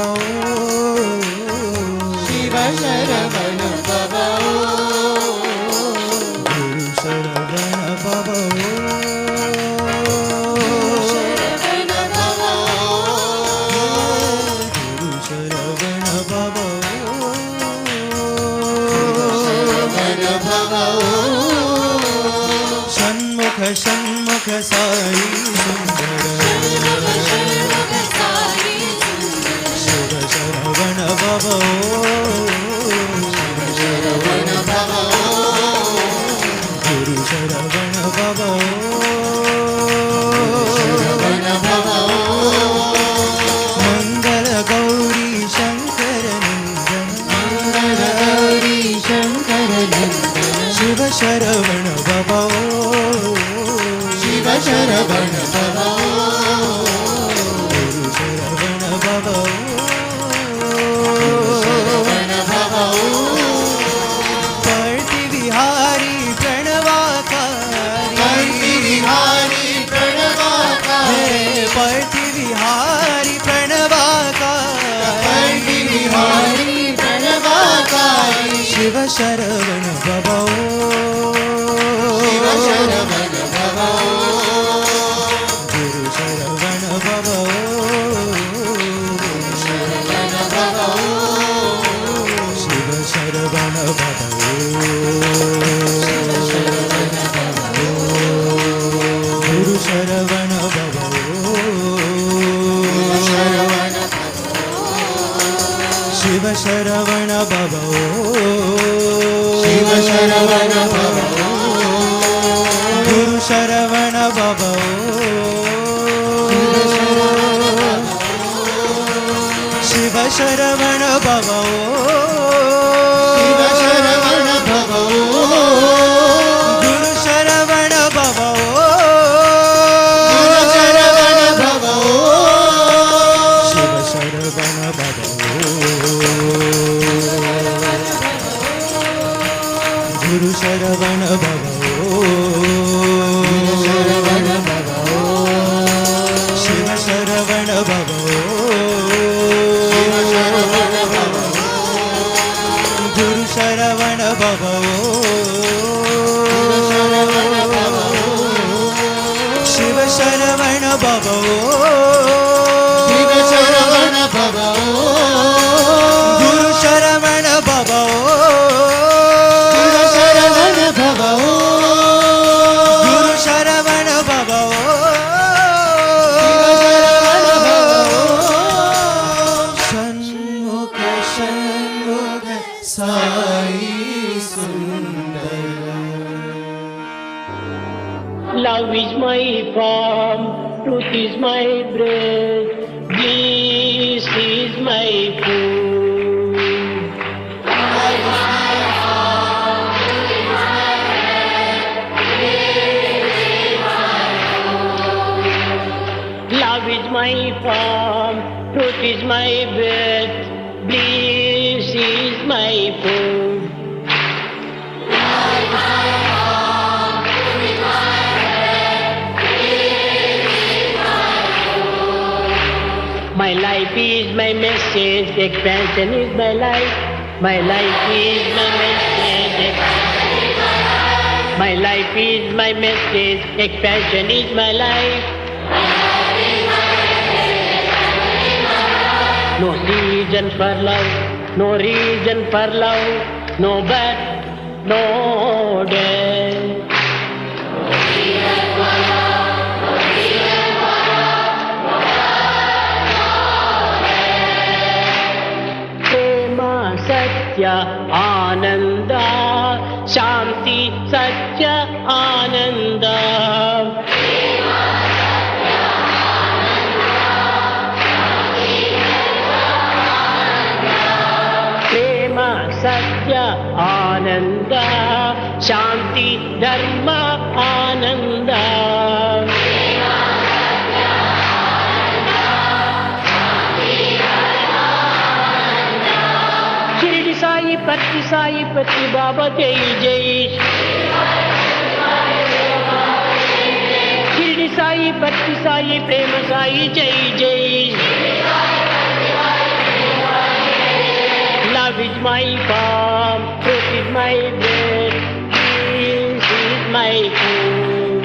शिव शरवण भवो, गुरु शरवण भव शरवण भवो, गुरु शरवण भव शरवण भवो, षण्मुख षण्मुख साई सुंदर, षण्मुख साई सुंदर, शिव शरवण भवो शिव शरवण भवो गुरु शरवण भवो शरवण भवो शिव शरवण भवो गुरु शरवण भवो शिव शरवण भवो शिव शरवण भवो गुरु शरवण भवो शिव शरवण भवो शिव शरवण भवो गुरु शरवण भवो गुरु शरवण भवो शिव शरवण भवो गुरु शरवण भवो शरवण भवो शिव शरवण भवो गुरु शरवण भवो शिव शरवण भवो शिव शरवण भवो गुरु Sharavana भवो Love is my form, truth is my breath, bliss is my food. Love is my form, truth is my breath, bliss is my food. Love is my form, truth is my breath, bliss is my food. My life is my message, expansion is my life. My life is my message, expansion is my life. My life is my message, expansion is my life. No reason for love, no reason for love, no birth, no death. Sathya Ananda Shanti Sathya Ananda Prema Sathya Ananda Shanti Dharma Ananda Patti Sai Patti Baba Jai Jai Shirdi Sai Patti Sai Prema Sai Jai Jai Love is my form, truth is my breath, peace is my food.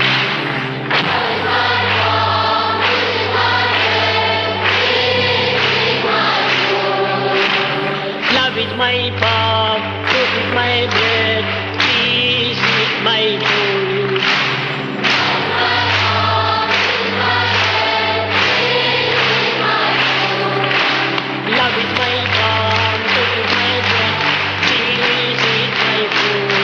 Love is my form, truth is my breath, peace is my food. Love is my form, truth is my breath, peace is my food.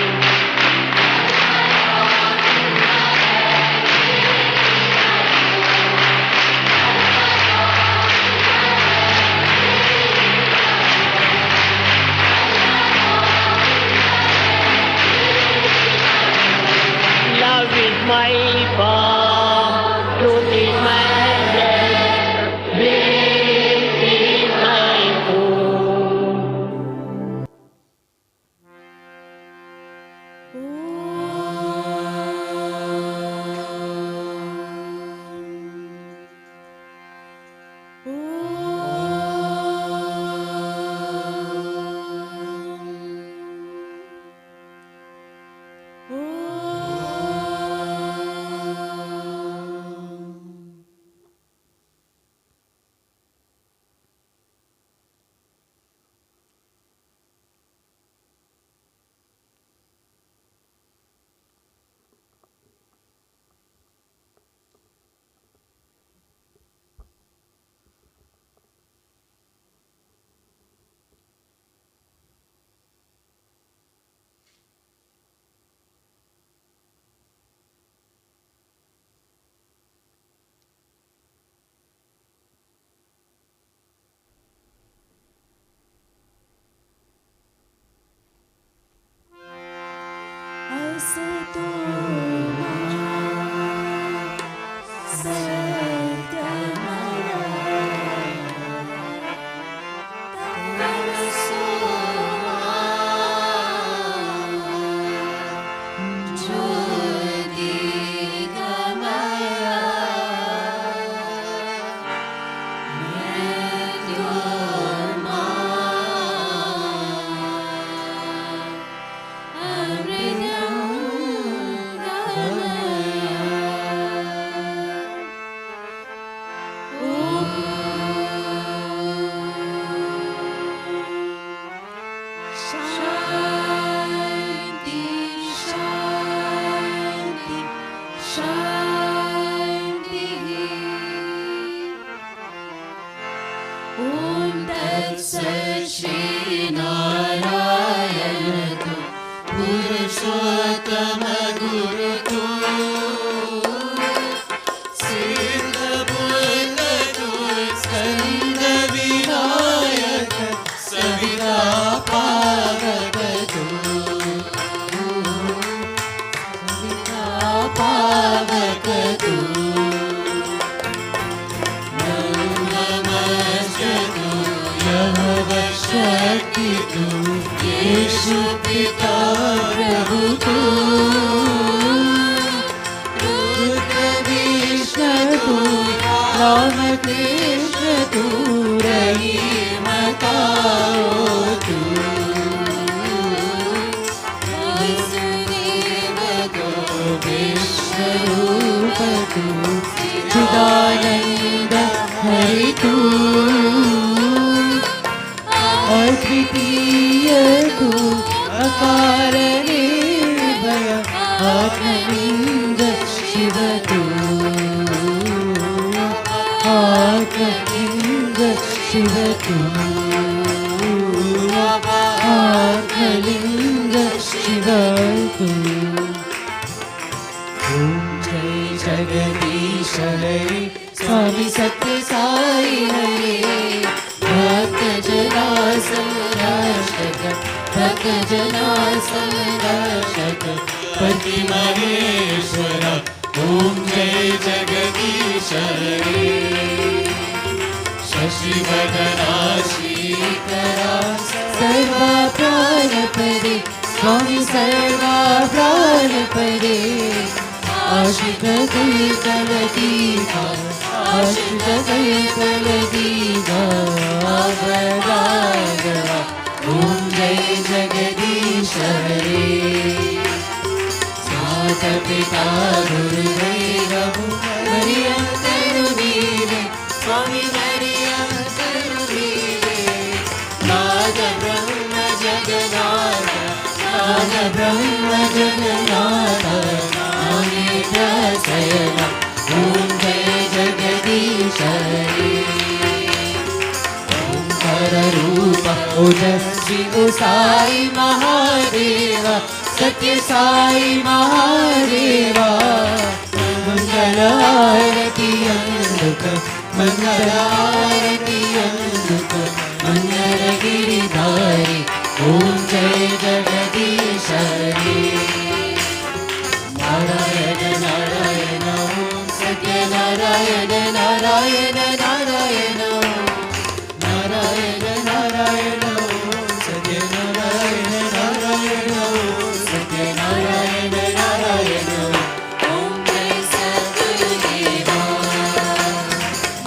स्वामी सत्य साई हरे भक्त जना संरक्षक भक्त जना संरक्षक पति महेश्वर ओम जय जगदीश हरे शशिवदना श्रीकरा सर्वा प्राण परे स्वामी सर्वा प्राण परे आशिक कलदीवा आशिक कलदीवा राघवा ओम जय जगदीश हरे मात पिता गुरुदेव हरियं करुणीरे स्वामी हरियं करुणीरे नाद ब्रह्म जगन्नाथ नाद ब्रह्म जगन्नाथ ओम जय जगदीश हरे ओंकार रूप ओजस्वी ओ साई महादेव सत्य साई महादेव मंगल आरती अंधुक मंगल आरती अंधुक मंगल गिरिधारी ओम जय जगदीश हरे नारायण नारायण ओम सत्य नारायण नारायण नारायण नारायण नारायण ओम सत्य नारायण नारायण ओम सत्य नारायण नारायण ओम जय सद्गुरुदेवा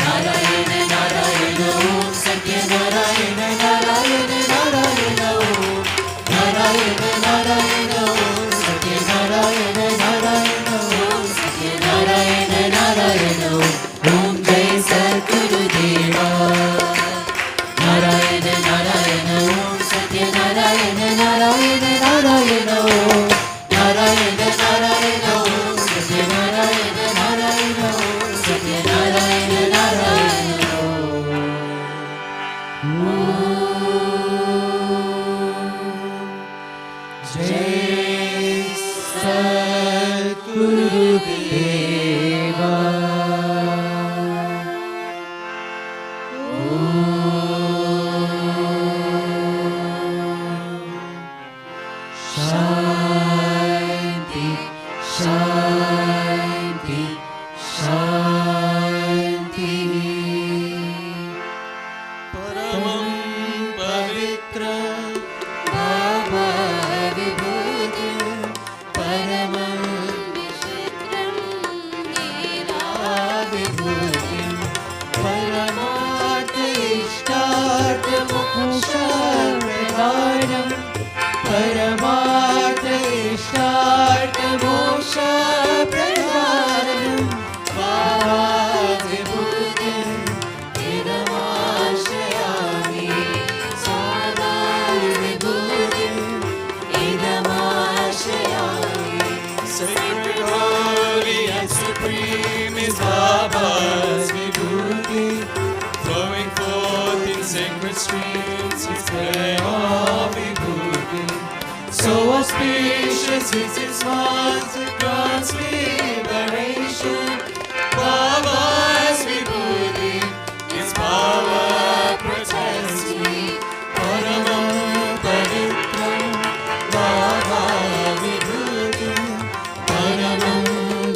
नारायण नारायण ओम सत्य नारायण नारायण नारायण ओम नारायण नारायण ओम सत्य नारायण नारायण ओम सत्य नारायण नारायण ओम जय सत्य spacious is his heart, God's liberation. Bhava's vibhuti, his power protects me. Paramam pavitram, Bhava vibhuti, paramam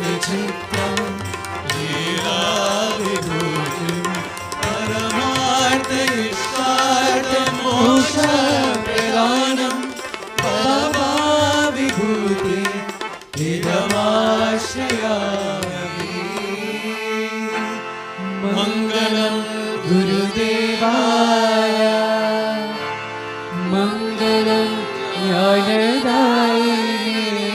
vichitram, Leela vibhuti, paramartha ishtartha moksha pradanam, Bhava vibhuti, idamashayami. Mangalam Gurudevaya, Mangalam Jnanadayine,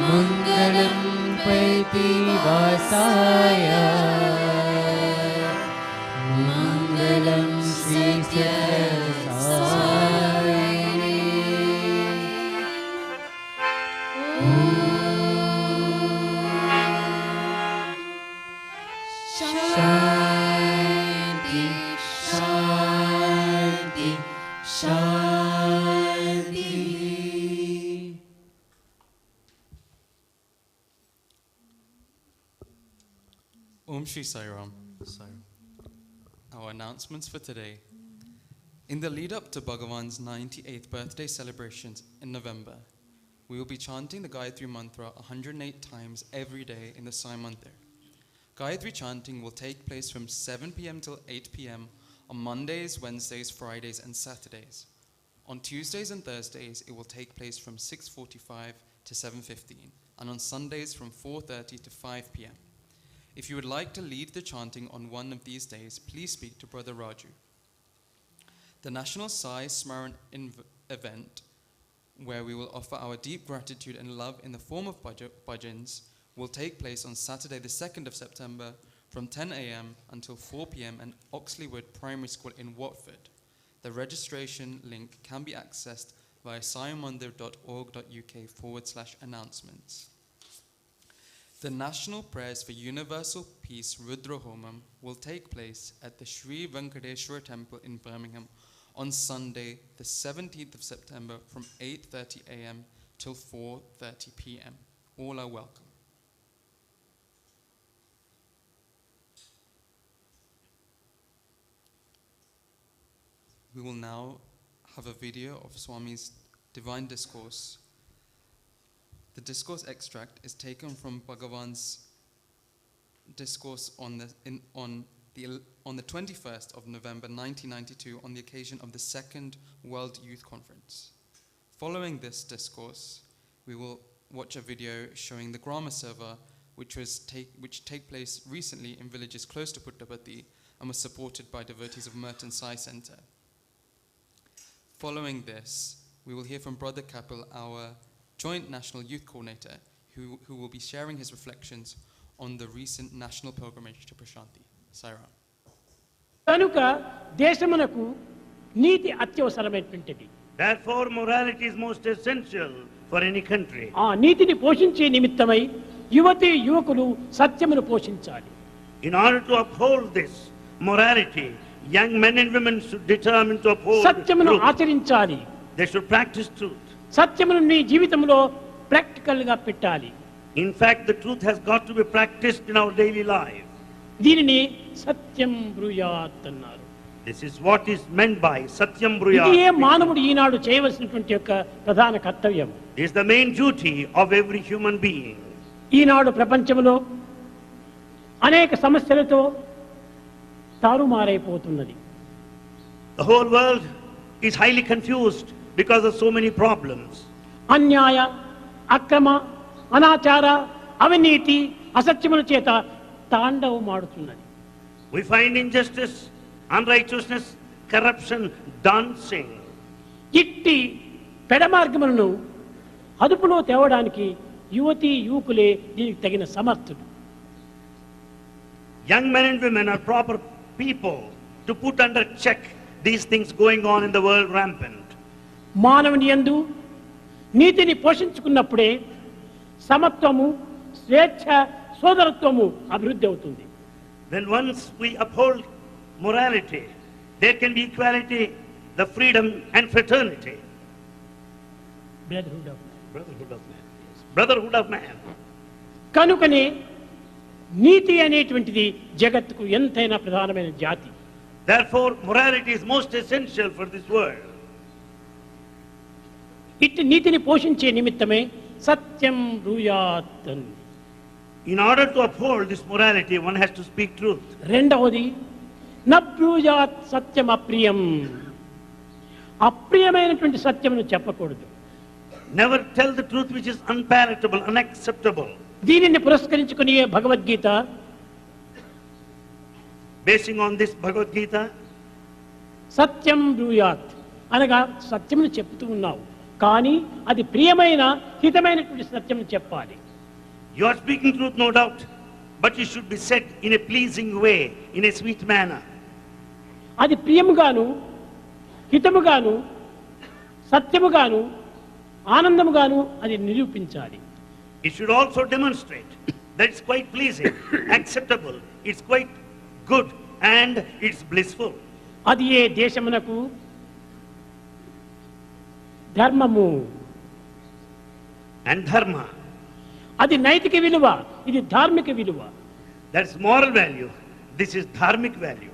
Mangalam Prativasaya, Mangalam Sathya Shanti, Shanti, Shanti. Om Shri Sai Ram. Our announcements for today. In the lead up to Bhagavan's 98th birthday celebrations in November, we will be chanting the Gayatri Mantra 108 times every day in the Sai Mandir. Gayatri chanting will take place from 7 p.m. till 8 p.m. on Mondays, Wednesdays, Fridays, and Saturdays. On Tuesdays and Thursdays, it will take place from 6:45 to 7:15, and on Sundays from 4:30 to 5 p.m. If you would like to lead the chanting on one of these days, please speak to Brother Raju. The National Sai Smaran event, where we will offer our deep gratitude and love in the form of Bhajans, will take place on Saturday the 2nd of September from 10 a.m. until 4 p.m. at Oxleywood Primary School in Watford. The registration link can be accessed via saimandir.org.uk/announcements. The National Prayers for Universal Peace Rudra Homam will take place at the Sri Venkateshwara Temple in Birmingham on Sunday, the 17th of September from 8:30 a.m. till 4:30 p.m. All are welcome. We will now have a video of Swami's Divine Discourse. The discourse extract is taken from Bhagavan's discourse on the 21st of November 1992 on the occasion of the Second World Youth Conference. Following this discourse, we will watch a video showing the Grama Seva, which take place recently in villages close to Puttaparthi and was supported by devotees of Merton Sai Center. Following this, we will hear from Brother Kapil, our Joint National Youth Coordinator, who will be sharing his reflections on the recent national pilgrimage to Prashanti. Sairam. కనుక దేశమునకు నీతి అత్యవసరమైనటువంటిది. Therefore, morality is most essential for any country. ఆ నీతిని పోషించే నిమిత్తమై యువతి యువకులు సత్యమును పోషించాలి. In order to uphold this morality, young men and women should determine to uphold సత్యమును truth. ఆచరించాలి. They should practice truth. సత్యమును నీ జీవితంలో ప్రాక్టికల్ గా పెట్టాలి. In fact, the truth has got to be practiced in our daily life. దీనిని సత్యం బ్రూయాత్ అన్నారు. This is what is meant by Satyam ఇది Bruyat. ఏ మానవుడు ఈనాడు చేయవలసినటువంటి యొక్క ప్రధాన కర్తవ్యం. It is the main duty of every human being. ఈనాడు ప్రపంచంలో అనేక సమస్యలతో తారుమారైపోతున్నది. The whole world is highly confused because of so many problems. అన్యాయ, అక్రమ, అనాచార, అవినీతి, అసత్యముల చేత తాండవమాడుతున్నది. We find injustice, unrighteousness, corruption dancing. ఇట్టి పెడమార్గములను అదుపులో తేవడానికి యువతి యువకులే దీనికి తగిన సమర్థులు. Young men and women are proper people to put under check these things going on in the world rampant. మానవుని యందు నీతిని పోషించుకున్నప్పుడే సమత్వము, స్వేచ్ఛ, సోదరత్వము అభివృద్ధి అవుతుంది. Then once we uphold morality, there can be equality, the freedom and fraternity. Brotherhood of man. Brotherhood of man. Yes. Brotherhood of man. కనుకనే నీతి అనేటువంటిది జగత్తుకు ఎంతైనా ప్రధానమైన జాతి. Therefore, morality is most essential for this world. ఇట్టి నీతిని పోషించే నిమిత్తమే సత్యం బ్రూయాత్. In order to uphold this morality, one has to speak truth. రెండవది నబ్రూయాత్ సత్యం అప్రియం. అప్రియమైనటువంటి సత్యమును చెప్పకూడదు. Never tell the truth which is unpalatable, unacceptable. దీనిని పురస్కరించుకుని Bhagavad Gita Basing on this Bhagavad Gita, సత్యం బ్రూయాత్ అనగా సత్యమును చెప్తూ ఉన్నావు, కానీ అది ప్రియమైన హితమైనటువంటి సత్యం చెప్పాలి. you are speaking truth, no doubt, but it should be said in a pleasing way, in a sweet manner. అది ప్రియముగాను హితముగాను సత్యముగాను ఆనందముగాను అది నిరూపించాలి. It should also demonstrate that it's quite pleasing, acceptable, it's quite good, and it's blissful. అది ఏ దేశమునకు ధర్మము. And dharma, అది నైతిక విలువ, ఇది ధార్మిక విలువ. that's moral value, this is dharmic value.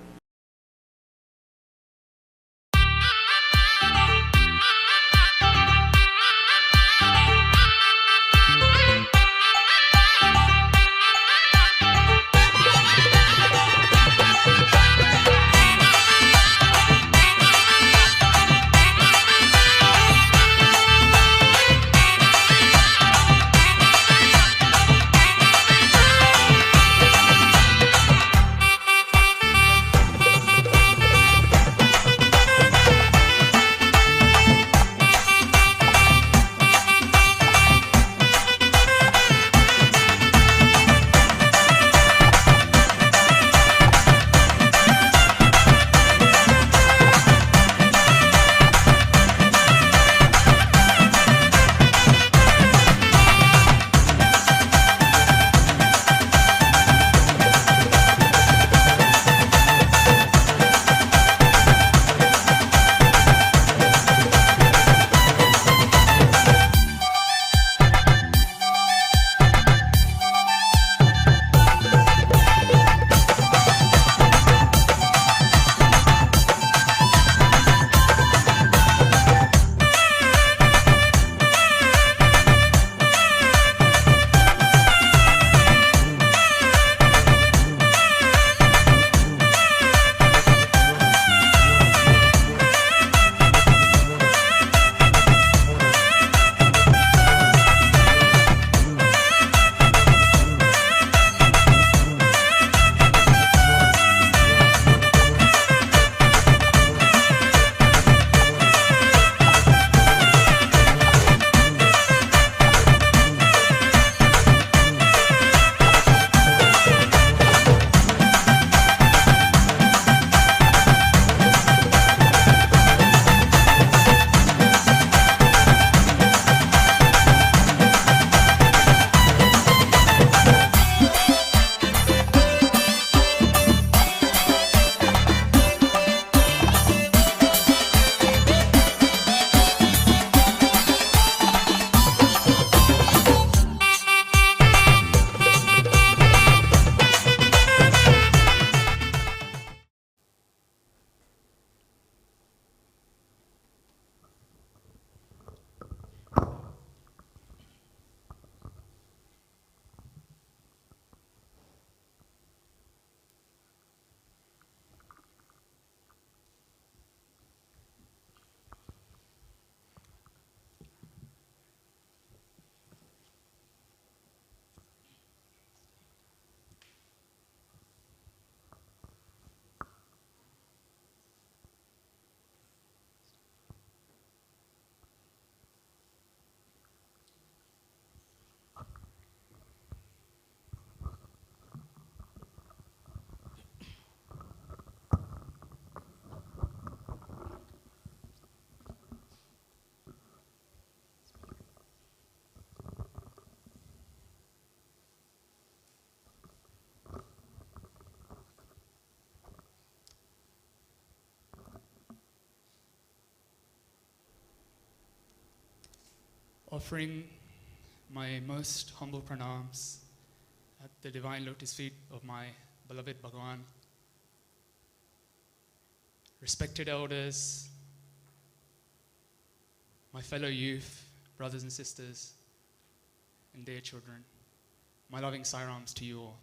offering my most humble pranams at the divine lotus feet of my beloved Bhagwan, respected elders, my fellow youth, brothers and sisters, and dear children, my loving sairams to you all.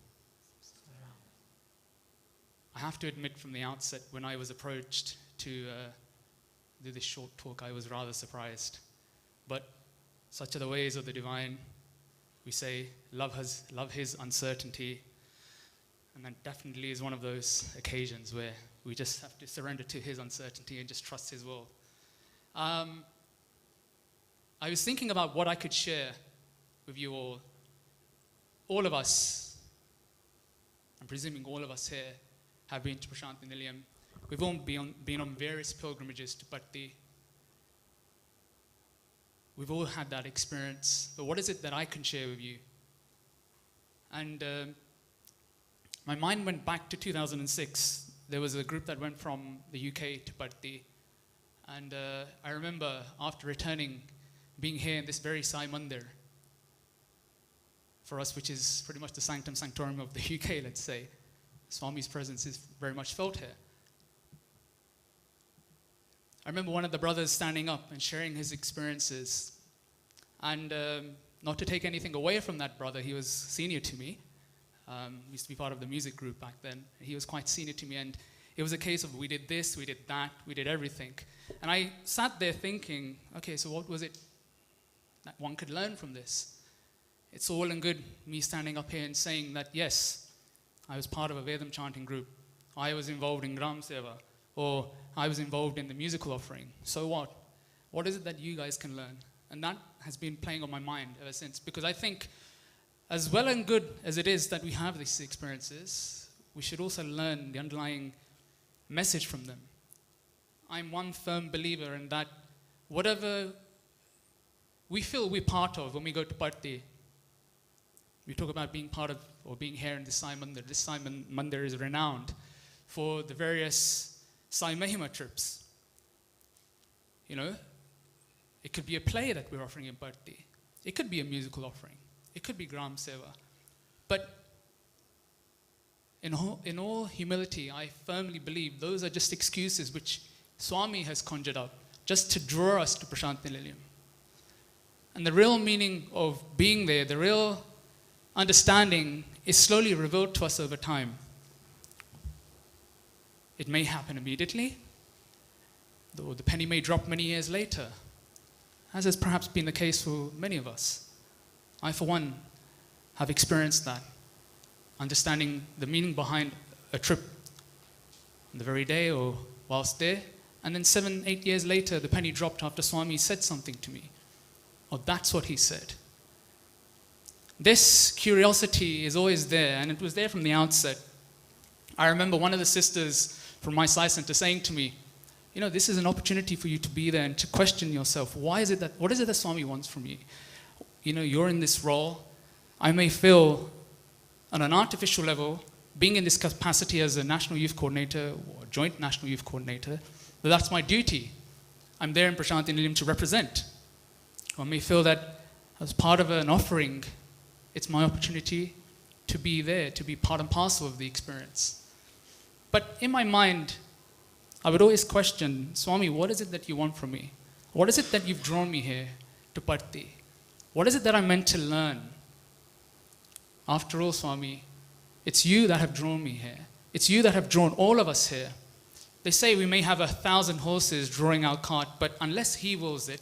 I have to admit from the outset, when I was approached to do this short talk, I was rather surprised. But such are the ways of the divine. We say, love his uncertainty. And that definitely is one of those occasions where we just have to surrender to his uncertainty and just trust his will. I was thinking about what I could share with you all. All of us, I'm presuming all of us here, have been to Prashanthi Nilayam. We've all been on various pilgrimages to Patti. We've all had that experience. But what is it that I can share with you? And my mind went back to 2006. There was a group that went from the UK to Patti. And I remember after returning, being here in this very Sai Mandir, for us, which is pretty much the sanctum sanctorum of the UK, let's say. Swami's presence is very much felt here. I remember one of the brothers standing up and sharing his experiences. And not to take anything away from that brother, he was senior to me. Used to be part of the music group back then. He was quite senior to me, and it was a case of we did this, we did that, we did everything. And I sat there thinking, okay, so what was it that one could learn from this? It's all and good me standing up here and saying that, yes, I was part of a Vedam chanting group. I was involved in Gram Seva, or I was involved in the musical offering. So what? What is it that you guys can learn? And that has been playing on my mind ever since, because I think as well and good as it is that we have these experiences, we should also learn the underlying message from them. I'm one firm believer in that whatever we feel we're part of when we go to Patti, we talk about being part of or being here in the Sai Mandir. This Sai Mandir is renowned for the various Sai Mahima trips. You know, it could be a play that we're offering in Patti. It could be a musical offering. It could be Gram Seva. But in all humility, I firmly believe those are just excuses which Swami has conjured up just to draw us to Prashanthi Nilayam. And the real meaning of being there, the real understanding is slowly revealed to us over time. It may happen immediately, though the penny may drop many years later, as has perhaps been the case for many of us. I, for one, have experienced that, understanding the meaning behind a trip on the very day or whilst there, and then 7-8 years later, the penny dropped after Swami said something to me. Oh, that's what he said. This curiosity is always there, and it was there from the outset. I remember one of the sisters from my Sai Center saying to me, you know, this is an opportunity for you to be there and to question yourself. What is it that Swami wants from you? You know, you're in this role. I may feel on an artificial level, being in this capacity as a national youth coordinator or joint national youth coordinator, that that's my duty. I'm there in Prashanthi Nilayam to represent. I may feel that as part of an offering, it's my opportunity to be there, to be part and parcel of the experience. But in my mind, I would always question, Swami, what is it that you want from me? What is it that you've drawn me here to Patti? What is it that I'm meant to learn? After all, Swami, it's you that have drawn me here. It's you that have drawn all of us here. They say we may have 1,000 horses drawing our cart, but unless he wills it,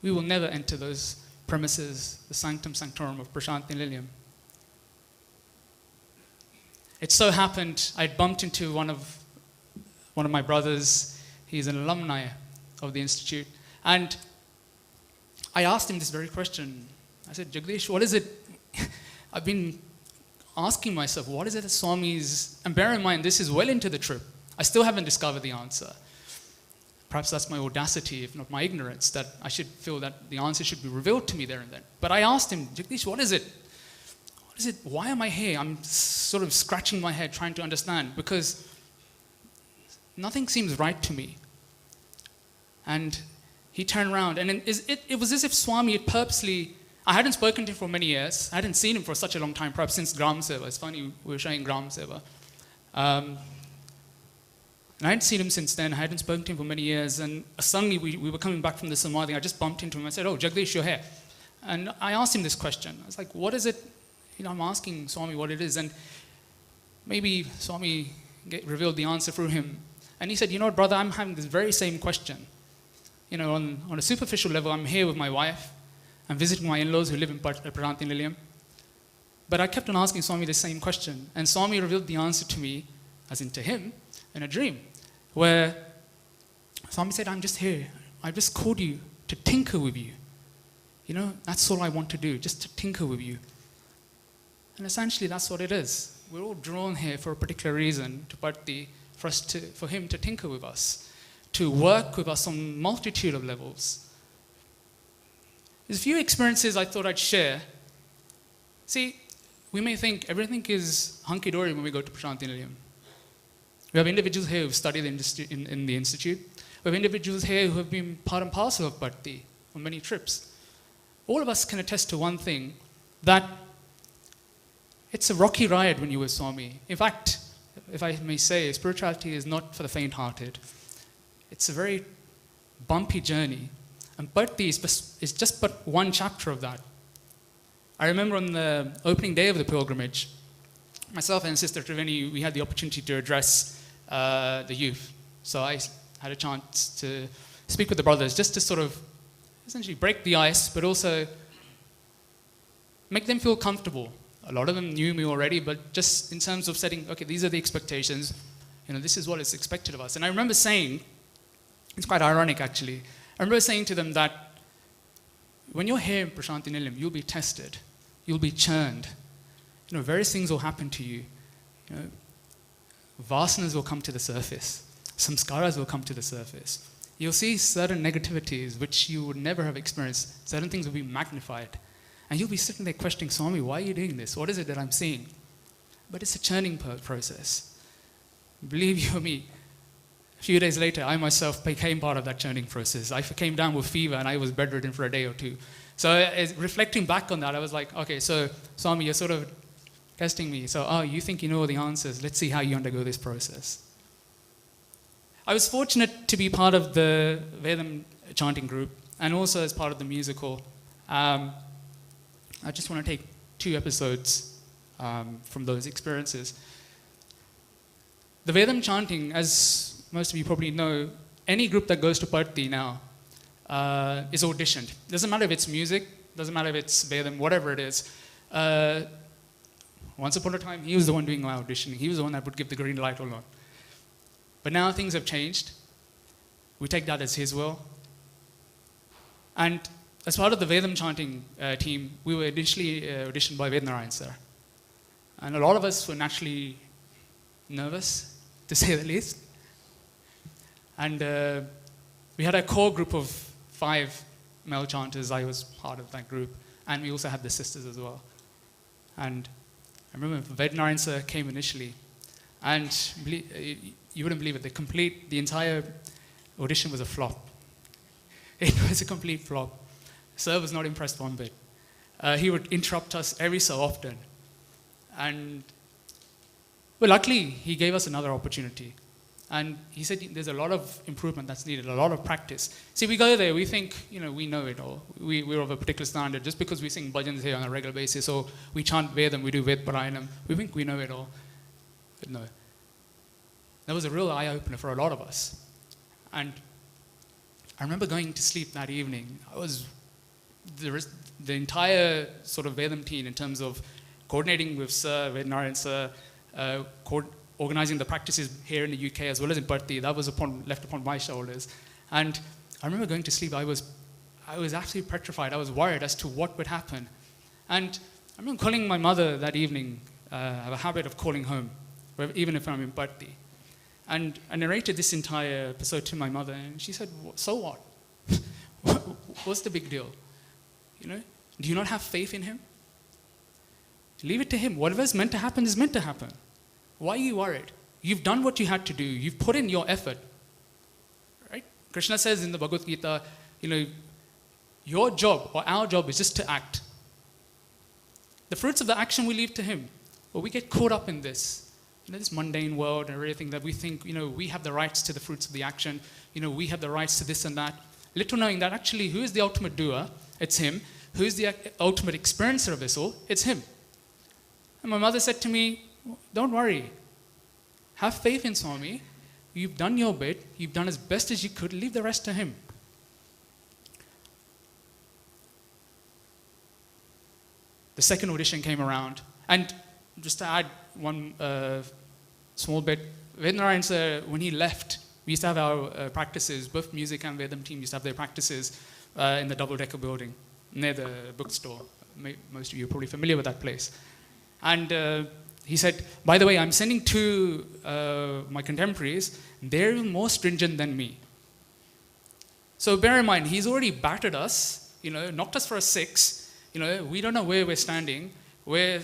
we will never enter those premises, the sanctum sanctorum of Prashanthi Nilayam. It so happened I'd bumped into one of my brothers. He's an alumni of the institute, and I asked him this very question. I said, Jagdish, what is it? I've been asking myself, what is it that Swami's, and bear in mind, this is well into the trip. I still haven't discovered the answer. Perhaps that's my audacity, if not my ignorance, that I should feel that the answer should be revealed to me there and then. But I asked him, Jagdish, what is it? What is it? Why am I here? I'm sort of scratching my head trying to understand, because nothing seems right to me. And he turned around, and it was as if Swami had purposely, I hadn't spoken to him for many years. I hadn't seen him for such a long time, perhaps since Gram Seva. It's funny, we were showing Gram Seva. And I hadn't seen him since then. I hadn't spoken to him for many years. And suddenly we were coming back from the Samadhi. I just bumped into him. I said, "Oh, Jagdish, you're here." And I asked him this question. I was like, "What is it?" I'm asking Swami what it is. And maybe Swami revealed the answer through him. And he said, "You know what, brother, I'm having this very same question. On a superficial level, I'm here with my wife. I'm visiting my in-laws who live in Prajanti Nilayam. But I kept on asking Swami the same question. And Swami revealed the answer to me, as in to him, in a dream, where Swami said, "I'm just here. I just called you to tinker with you. That's all I want to do, just to tinker with you." And essentially, that's what it is. We're all drawn here for a particular reason, for him to tinker with us, to work with us on a multitude of levels. There's a few experiences I thought I'd share. See, we may think everything is hunky-dory when we go to Prajanti Nilayam. We have individuals here who've studied in the institute. We have individuals here who have been part and parcel of Bhakti on many trips. All of us can attest to one thing, that it's a rocky ride when you're with Swami. In fact, if I may say, spirituality is not for the faint-hearted. It's a very bumpy journey. And Bhakti is just but one chapter of that. I remember on the opening day of the pilgrimage, myself and Sister Triveni, we had the opportunity to address the youth. So I had a chance to speak with the brothers, just to sort of essentially break the ice, but also make them feel comfortable. A lot of them knew me already, but just in terms of setting, okay, these are the expectations, this is what is expected of us. And I remember saying, it's quite ironic actually, I remember saying to them that when you're here in Prajanti Nilayam, you'll be tested, you'll be churned. Various things will happen to you. Vasanas will come to the surface. Samskaras will come to the surface. You'll see certain negativities which you would never have experienced. Certain things will be magnified. And you'll be sitting there questioning, "Swami, why are you doing this? What is it that I'm seeing?" But it's a churning process. Believe you me, a few days later, I myself became part of that churning process. I came down with fever and I was bedridden for a day or two. So reflecting back on that, I was like, okay, so Swami, you're sort of testing me. So, you think you know all the answers. Let's see how you undergo this process. I was fortunate to be part of the Vedam chanting group and also as part of the musical. I just want to take 2 episodes from those experiences. The Vedam chanting, as most of you probably know, any group that goes to Bhakti now is auditioned. Doesn't matter if it's music, doesn't matter if it's Vedam, whatever it is. Once upon a time, he was the one doing my auditioning. He was the one that would give the green light or not. But now things have changed. We take that as his will. And as part of the Vedam chanting team, we were initially auditioned by Vednarayan sir. And a lot of us were naturally nervous, to say the least. And we had a core group of 5 male chanters. I was part of that group. And we also had the sisters as well. And I remember Vednarayan sir came initially. And you wouldn't believe it, the entire audition was a flop. It was a complete flop. Sir was not impressed one bit. He would interrupt us every so often. But luckily, he gave us another opportunity. And he said there's a lot of improvement that's needed, a lot of practice. See, we go there, we think, we know it all. We're of a particular standard. Just because we sing Bhajans here on a regular basis, or we chant Vedam, we do Ved Parayanam, we think we know it all. But no. That was a real eye-opener for a lot of us. And I remember going to sleep that evening. The entire sort of Vedam team in terms of coordinating with Sir, Vednarayan Sir, organizing the practices here in the UK as well as in Bharti, that was left upon my shoulders. And I remember going to sleep, I was absolutely petrified. I was worried as to what would happen. And I remember calling my mother that evening. I have a habit of calling home, even if I'm in Bharti. And I narrated this entire episode to my mother, and she said, "So what? What's the big deal? Do you not have faith in him? Leave it to him. Whatever is meant to happen is meant to happen. Why are you worried? You've done what you had to do. You've put in your effort." Right? Krishna says in the Bhagavad Gita, your job or our job is just to act. The fruits of the action we leave to him. But we get caught up in this, this mundane world and everything that we think, we have the rights to the fruits of the action. We have the rights to this and that. Little knowing that actually, who is the ultimate doer? It's him. Who is the ultimate experiencer of this all? It's him. And my mother said to me, don't worry. Have faith in Swami. You've done your bit. You've done as best as you could. Leave the rest to him. The second audition came around. And just to add one small bit, Vedam sir, when he left, we used to have our practices, both music and Vedam team used to have their practices in the double-decker building near the bookstore. Most of you are probably familiar with that place. And he said, by the way, I'm sending two my contemporaries, they're even more stringent than me. So bear in mind, he's already battered us, knocked us for a 6. We don't know where we're standing. We're,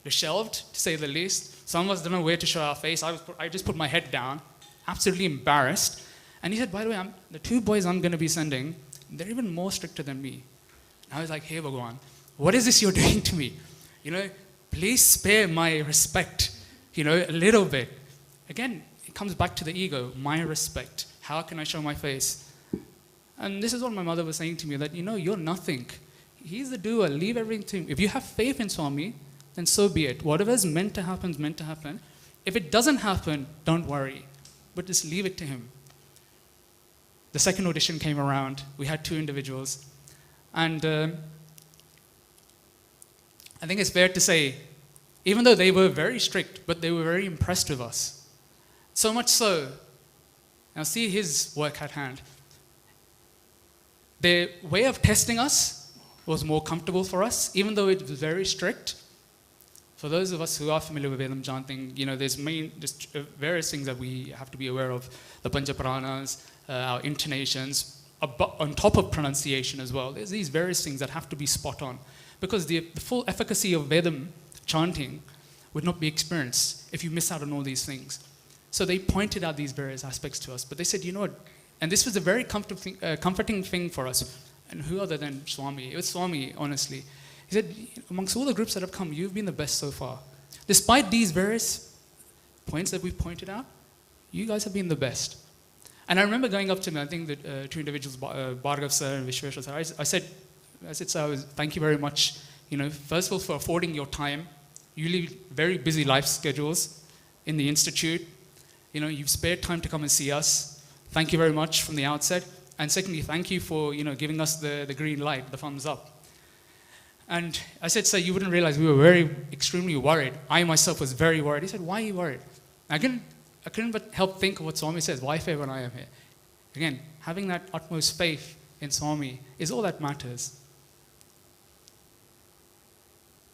shelved, to say the least. Some of us don't know where to show our face. I just put my head down, absolutely embarrassed. And he said, by the way, the 2 boys I'm going to be sending, they're even more stricter than me. And I was like, hey, Bhagwan, what is this you're doing to me? Please spare my respect, a little bit. Again, it comes back to the ego, my respect. How can I show my face? And this is what my mother was saying to me, that, you're nothing. He's the doer. Leave everything to him. If you have faith in Swami, then so be it. Whatever is meant to happen is meant to happen. If it doesn't happen, don't worry. But just leave it to him. The second audition came around. We had 2 individuals. And I think it's fair to say, even though they were very strict, but they were very impressed with us. So much so, now see his work at hand. Their way of testing us was more comfortable for us, even though it was very strict. For those of us who are familiar with Vedam chanting, there's various things that we have to be aware of. The Pancha Pranas, our intonations, on top of pronunciation as well. There's these various things that have to be spot on. Because the full efficacy of Vedam chanting would not be experienced if you miss out on all these things. So they pointed out these various aspects to us. But they said, what? And this was a very comforting thing for us. And who other than Swami? It was Swami, honestly. He said, amongst all the groups that have come, you've been the best so far. Despite these various points that we've pointed out, you guys have been the best. And I remember going up to them, I think the 2 individuals, Bhargav sir and Vishweshwar sir, I said, sir, thank you very much, first of all, for affording your time. You lead very busy life schedules in the institute. You've spared time to come and see us. Thank you very much from the outset. And secondly, thank you for, giving us the green light, the thumbs up. And I said, sir, you wouldn't realize we were extremely worried. I myself was very worried. He said, why are you worried? I couldn't but help think of what Swami says, why fear when I am here? Again, having that utmost faith in Swami is all that matters.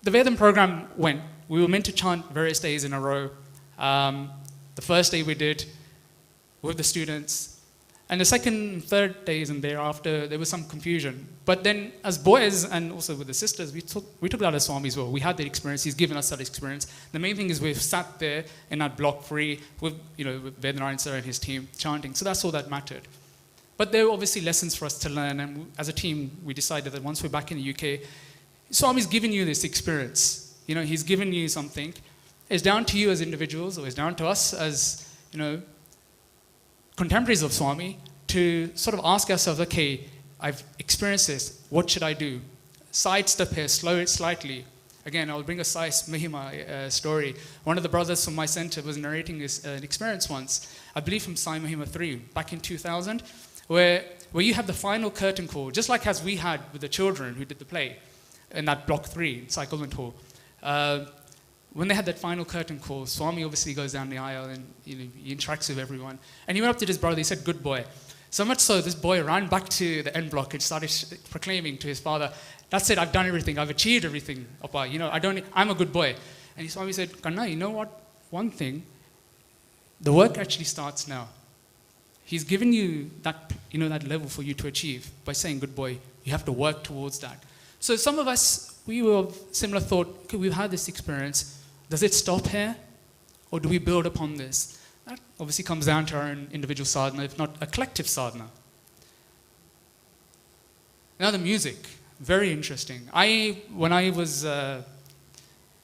The Vedam program went. We were meant to chant various days in a row. The first day we did with the students. And the second, third days and thereafter, there was some confusion. But then as boys and also with the sisters, we took that as Swami's will. We had the experience. He's given us that experience. The main thing is we've sat there in that block free with, with Vedam sir and his team chanting. So that's all that mattered. But there were obviously lessons for us to learn. And as a team, we decided that once we're back in the UK, Swami's given you this experience. He's given you something. It's down to you as individuals, or it's down to us as, contemporaries of Swami to sort of ask ourselves, okay, I've experienced this, what should I do? Sidestep here, slow it slightly. Again, I'll bring a Sai Mahima story. One of the brothers from my center was narrating this experience once, I believe from Sai Mahima 3, back in 2000, where you have the final curtain call, just like as we had with the children who did the play in that block 3, Sai Kulwant Hall. When they had that final curtain call, Swami obviously goes down the aisle and he interacts with everyone. And he went up to his brother, he said, good boy. So much so, this boy ran back to the end block and started proclaiming to his father, that's it, I've done everything, I've achieved everything, Appa. I'm a good boy. And Swami said, Kanna, you know what? One thing, the work actually starts now. He's given you that, that level for you to achieve by saying, good boy, you have to work towards that. So some of us, we were of similar thought, okay, we've had this experience. Does it stop here? Or do we build upon this? That obviously comes down to our own individual sadhana, if not a collective sadhana. Now the music, very interesting. When I was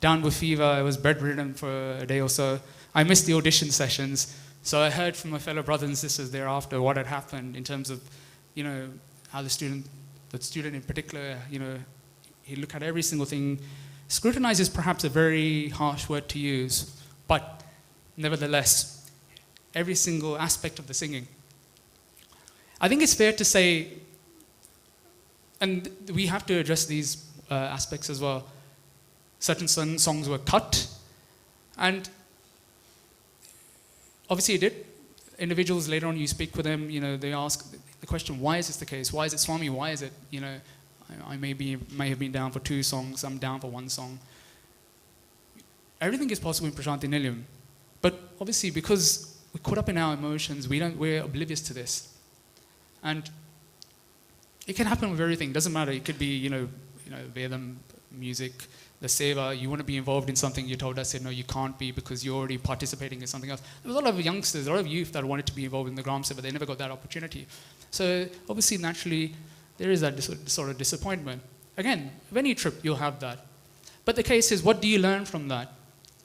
down with fever, I was bedridden for a day or so. I missed the audition sessions, so I heard from my fellow brothers and sisters thereafter what had happened in terms of, how the student in particular, he looked at every single thing. Scrutinize is perhaps a very harsh word to use, but nevertheless, every single aspect of the singing. I think it's fair to say, and we have to address these aspects as well, certain songs were cut, and obviously it did. Individuals later on, you speak with them, they ask the question, why is this the case? Why is it Swami? Why is it, I may have been down for 2 songs, I'm down for 1 song. Everything is possible in Prashanti Nilayam. But obviously, because we're caught up in our emotions, we're oblivious to this. And it can happen with everything. Doesn't matter. It could be, Vedam, music, the seva. You want to be involved in something. You're told, I said, no, you can't be because you're already participating in something else. There was a lot of youngsters, a lot of youth that wanted to be involved in the Gram Seva, but they never got that opportunity. So obviously, naturally, there is that sort of disappointment. Again, with any trip, you'll have that. But the case is, what do you learn from that?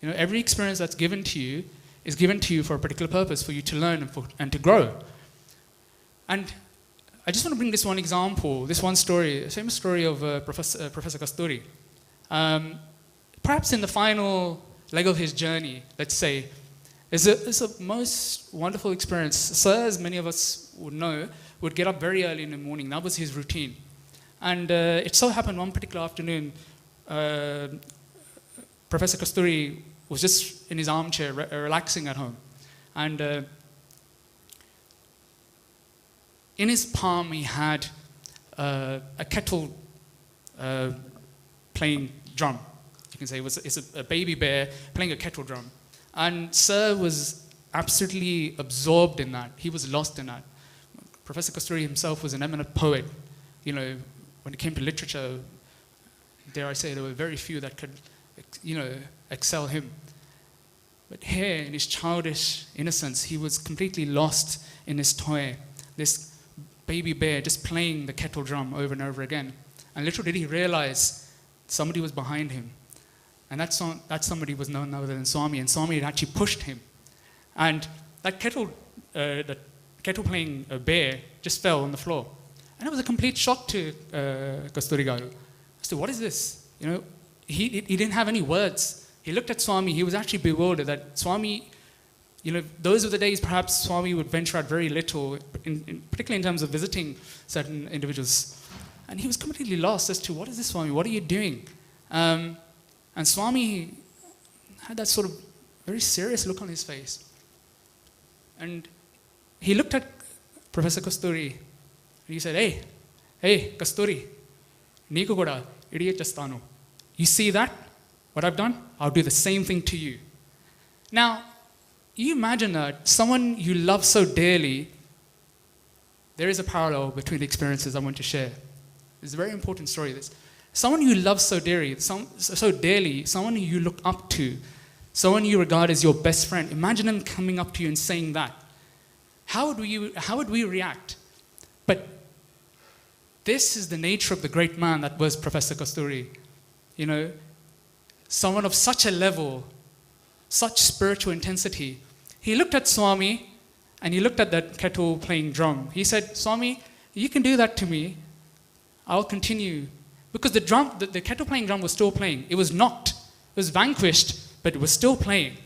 Every experience that's given to you is given to you for a particular purpose, for you to learn and to grow. And I just want to bring this one example, this one story, a famous story of Professor Kasturi. Perhaps in the final leg of his journey, let's say, it's a most wonderful experience. Sir, as many of us would know, would get up very early in the morning. That was his routine. And it so happened one particular afternoon, Professor Kasturi was just in his armchair, relaxing at home. And in his palm, he had a kettle playing drum. You can say it's a baby bear playing a kettle drum. And Sir was absolutely absorbed in that. He was lost in that. Professor Kasturi himself was an eminent poet. When it came to literature, dare I say, there were very few that could, excel him. But here, in his childish innocence, he was completely lost in this toy, this baby bear just playing the kettle drum over and over again. And little did he realize somebody was behind him. And that somebody was none other than Swami, and Swami had actually pushed him. And that kettle playing bear just fell on the floor. And it was a complete shock to Kasturi Garu. So what is this? He didn't have any words. He looked at Swami. He was actually bewildered that Swami, those were the days perhaps Swami would venture out very little, particularly in terms of visiting certain individuals. And he was completely lost as to, what is this, Swami? What are you doing? And Swami had that sort of very serious look on his face. And he looked at Professor Kasturi and he said, hey, Kasturi, Niku Goda, idiot Chastano. You see that? What I've done? I'll do the same thing to you. Now, you imagine that someone you love so dearly, there is a parallel between the experiences I want to share. It's a very important story, this. Someone you love so dearly, someone who you look up to, someone you regard as your best friend, imagine them coming up to you and saying that. How would we react? But this is the nature of the great man that was Professor Kasturi. Someone of such a level, such spiritual intensity. He looked at Swami and he looked at that kettle playing drum. He said, Swami, you can do that to me. I'll continue. Because the kettle playing drum was still playing. It was knocked. It was vanquished, but it was still playing.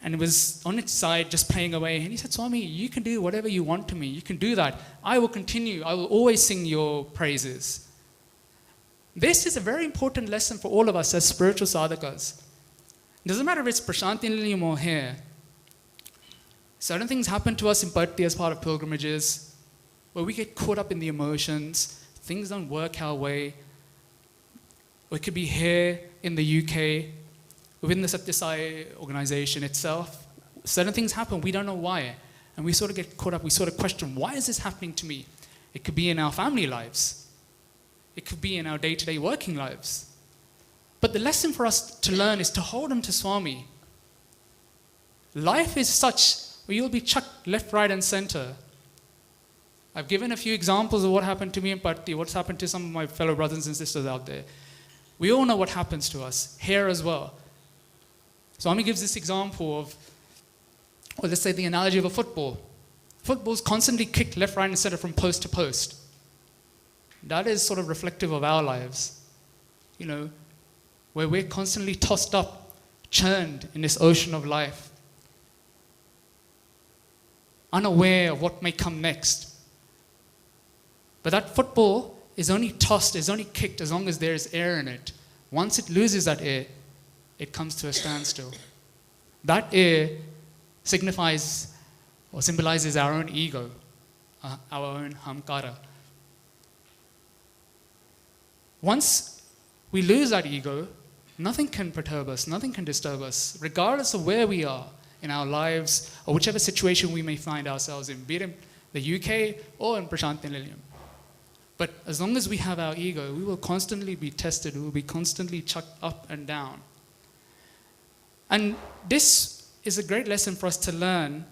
And it was on its side just playing away. And he said, Swami, you can do whatever you want to me. You can do that. I will continue. I will always sing your praises. This is a very important lesson for all of us as spiritual sadhakas. It doesn't matter if it's Prashanti Nilayam or here. Certain things happen to us in Bhakti as part of pilgrimages, where we get caught up in the emotions, things don't work our way. Or it could be here in the UK, within the Sathya Sai organization itself. Certain things happen, we don't know why. And we sort of get caught up, we sort of question, why is this happening to me? It could be in our family lives. It could be in our day-to-day working lives. But the lesson for us to learn is to hold on to Swami. Life is such where you'll be chucked left, right, and center. I've given a few examples of what happened to me in Patti, what's happened to some of my fellow brothers and sisters out there. We all know what happens to us here as well. Swami gives this example of, or let's say the analogy of a football. Football's constantly kicked left, right, and center from post to post. That is sort of reflective of our lives, where we're constantly tossed up, churned in this ocean of life, unaware of what may come next. But that football is only tossed, is only kicked as long as there is air in it. Once it loses that air, it comes to a standstill. That air signifies or symbolizes our own ego, our own hamkara. Once we lose that ego, nothing can perturb us, nothing can disturb us, regardless of where we are in our lives or whichever situation we may find ourselves in, be it in the UK or in Prashanthi Nilayam. But as long as we have our ego, we will constantly be tested, we will be constantly chucked up and down. And this is a great lesson for us to learn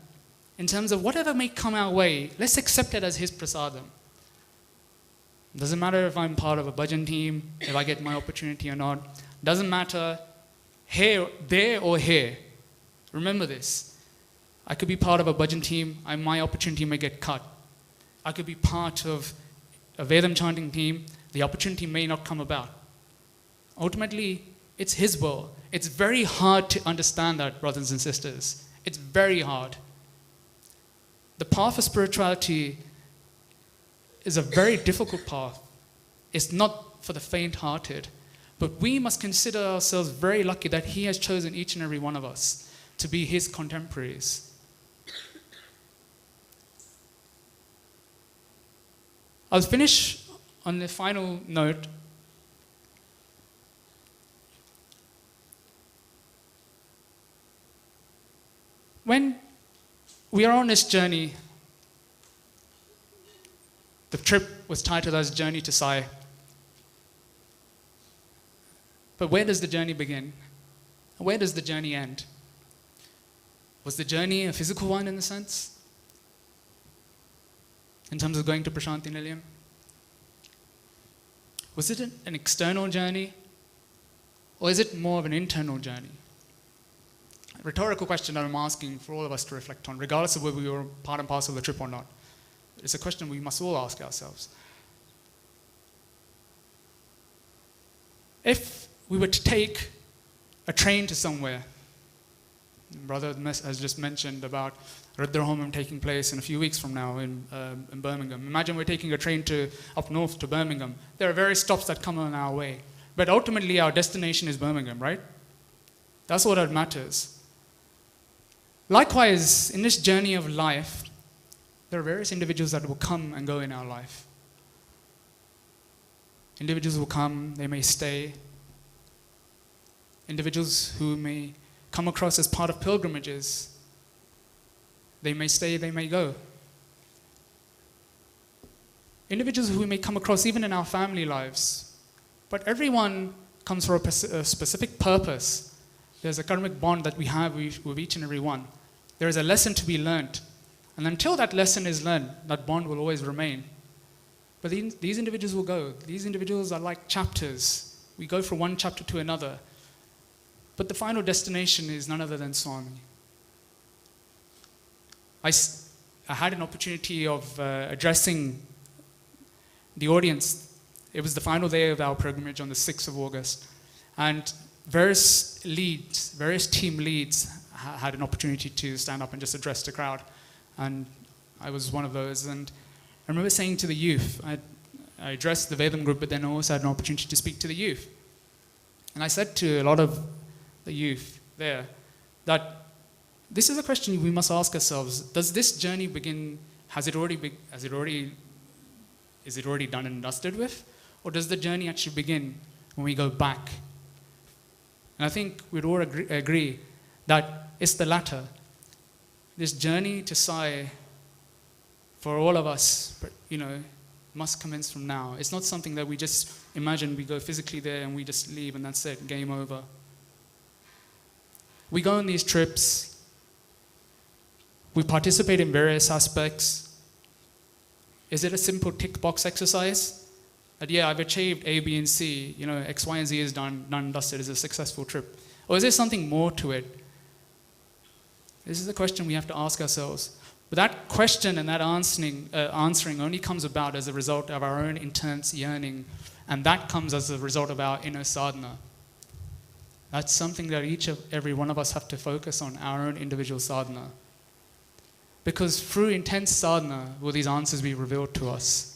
in terms of whatever may come our way, let's accept it as His prasadam. Doesn't matter if I'm part of a bhajan team, if I get my opportunity or not. Doesn't matter here, there or here. Remember this. I could be part of a bhajan team, my opportunity may get cut. I could be part of a Vedam chanting team, the opportunity may not come about. Ultimately, it's His will. It's very hard to understand that, brothers and sisters. It's very hard. The path of spirituality is a very difficult path. It's not for the faint-hearted. But we must consider ourselves very lucky that He has chosen each and every one of us to be His contemporaries. I'll finish on the final note. When we are on this journey, the trip was titled as Journey to Sai. But where does the journey begin? Where does the journey end? Was the journey a physical one in a sense? In terms of going to Prashanthi Nilayam? Was it an external journey? Or is it more of an internal journey? A rhetorical question that I'm asking for all of us to reflect on, regardless of whether we were part and parcel of the trip or not. It's a question we must all ask ourselves. If we were to take a train to somewhere, Brother has just mentioned about Rudra Homam taking place in a few weeks from now in Birmingham. Imagine we're taking a train up north to Birmingham. There are various stops that come on our way. But ultimately our destination is Birmingham, right? That's what matters. Likewise, in this journey of life, there are various individuals that will come and go in our life. Individuals will come, they may stay. Individuals who may come across as part of pilgrimages, they may stay, they may go. Individuals who we may come across even in our family lives. But everyone comes for a specific purpose. There's a karmic bond that we have with each and every one. There is a lesson to be learnt. And until that lesson is learned, that bond will always remain. But these individuals will go. These individuals are like chapters. We go from one chapter to another. But the final destination is none other than Swami. I had an opportunity of addressing the audience. It was the final day of our pilgrimage on the 6th of August. And various team leads had an opportunity to stand up and just address the crowd. And I was one of those. And I remember saying to the youth, I addressed the Vedam group, but then I also had an opportunity to speak to the youth. And I said to a lot of the youth there that this is a question we must ask ourselves. Does this journey begin, is it already done and dusted with? Or does the journey actually begin when we go back? And I think we'd all agree that it's the latter. This journey to Sai, for all of us, must commence from now. It's not something that we just imagine we go physically there and we just leave and that's it, game over. We go on these trips, we participate in various aspects, Is it a simple tick box exercise? That, yeah, I've achieved A, B, and C, X, Y, and Z is done and dusted, is a successful trip. Or is there something more to it? This is the question we have to ask ourselves. But that question and that answering only comes about as a result of our own intense yearning, and that comes as a result of our inner sadhana. That's something that every one of us have to focus on, our own individual sadhana. Because through intense sadhana will these answers be revealed to us.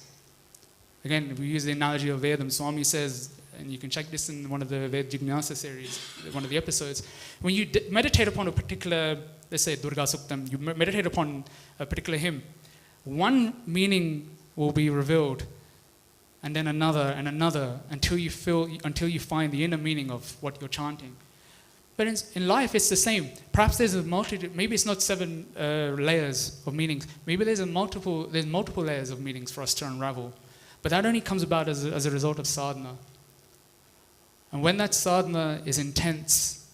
Again, we use the analogy of Vedam. Swami says, and you can check this in one of the Ved Jignasa series, one of the episodes, when you meditate upon a particular, let's say Durga Suktam, you meditate upon a particular hymn, one meaning will be revealed, and then another and another, until you find the inner meaning of what you're chanting. But in life, it's the same. Perhaps there's maybe it's not 7 layers of meanings. Maybe there's multiple layers of meanings for us to unravel. But that only comes about as a result of sadhana. And when that sadhana is intense,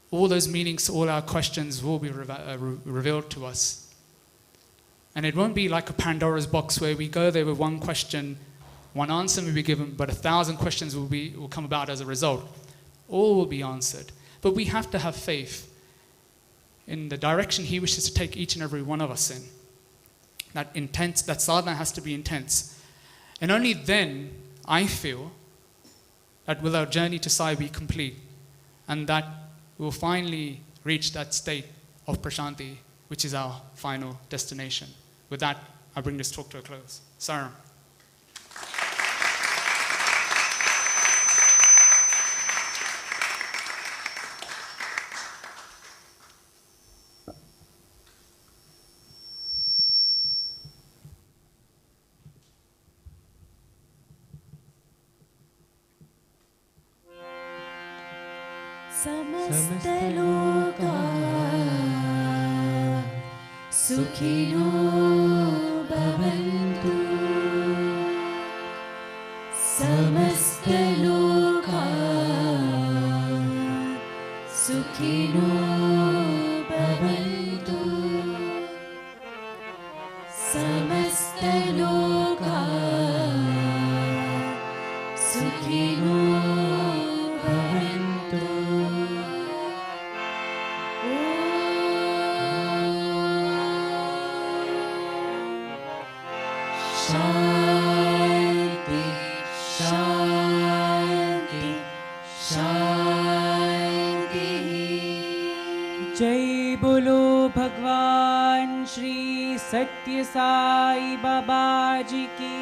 all those meanings, all our questions will be revealed to us. And it won't be like a Pandora's box where we go there with one question, one answer may be given, but 1,000 questions will come about as a result. All will be answered. But we have to have faith in the direction he wishes to take each and every one of us in. That sadhana has to be intense. And only then, I feel, that will our journey to Sai be complete, and that we'll finally reach that state of prashanti, which is our final destination. With that, I bring this talk to a close. Saram. समस्तलोका सुखिनो भवन्तु समस्तलोका सुखिनो भवन्तु समस्तलोका सुखिनो भवन्तु शांति शांति शांति। जय बोलो भगवान श्री सत्य साई बाबा जी की।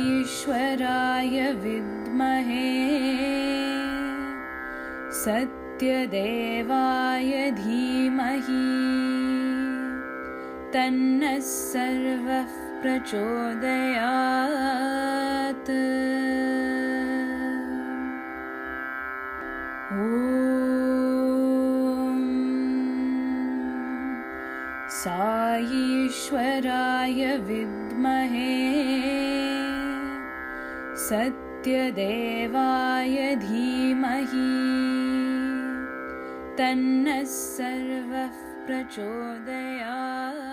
साईश्वराय विद्महे सत्यदेवाय धीमहि तन्नः सर्वः प्रचोदयात्। साईश्वराय विद्महे सत्यदेवाय धीमहि तन्नः सर्वः प्रचोदयात्।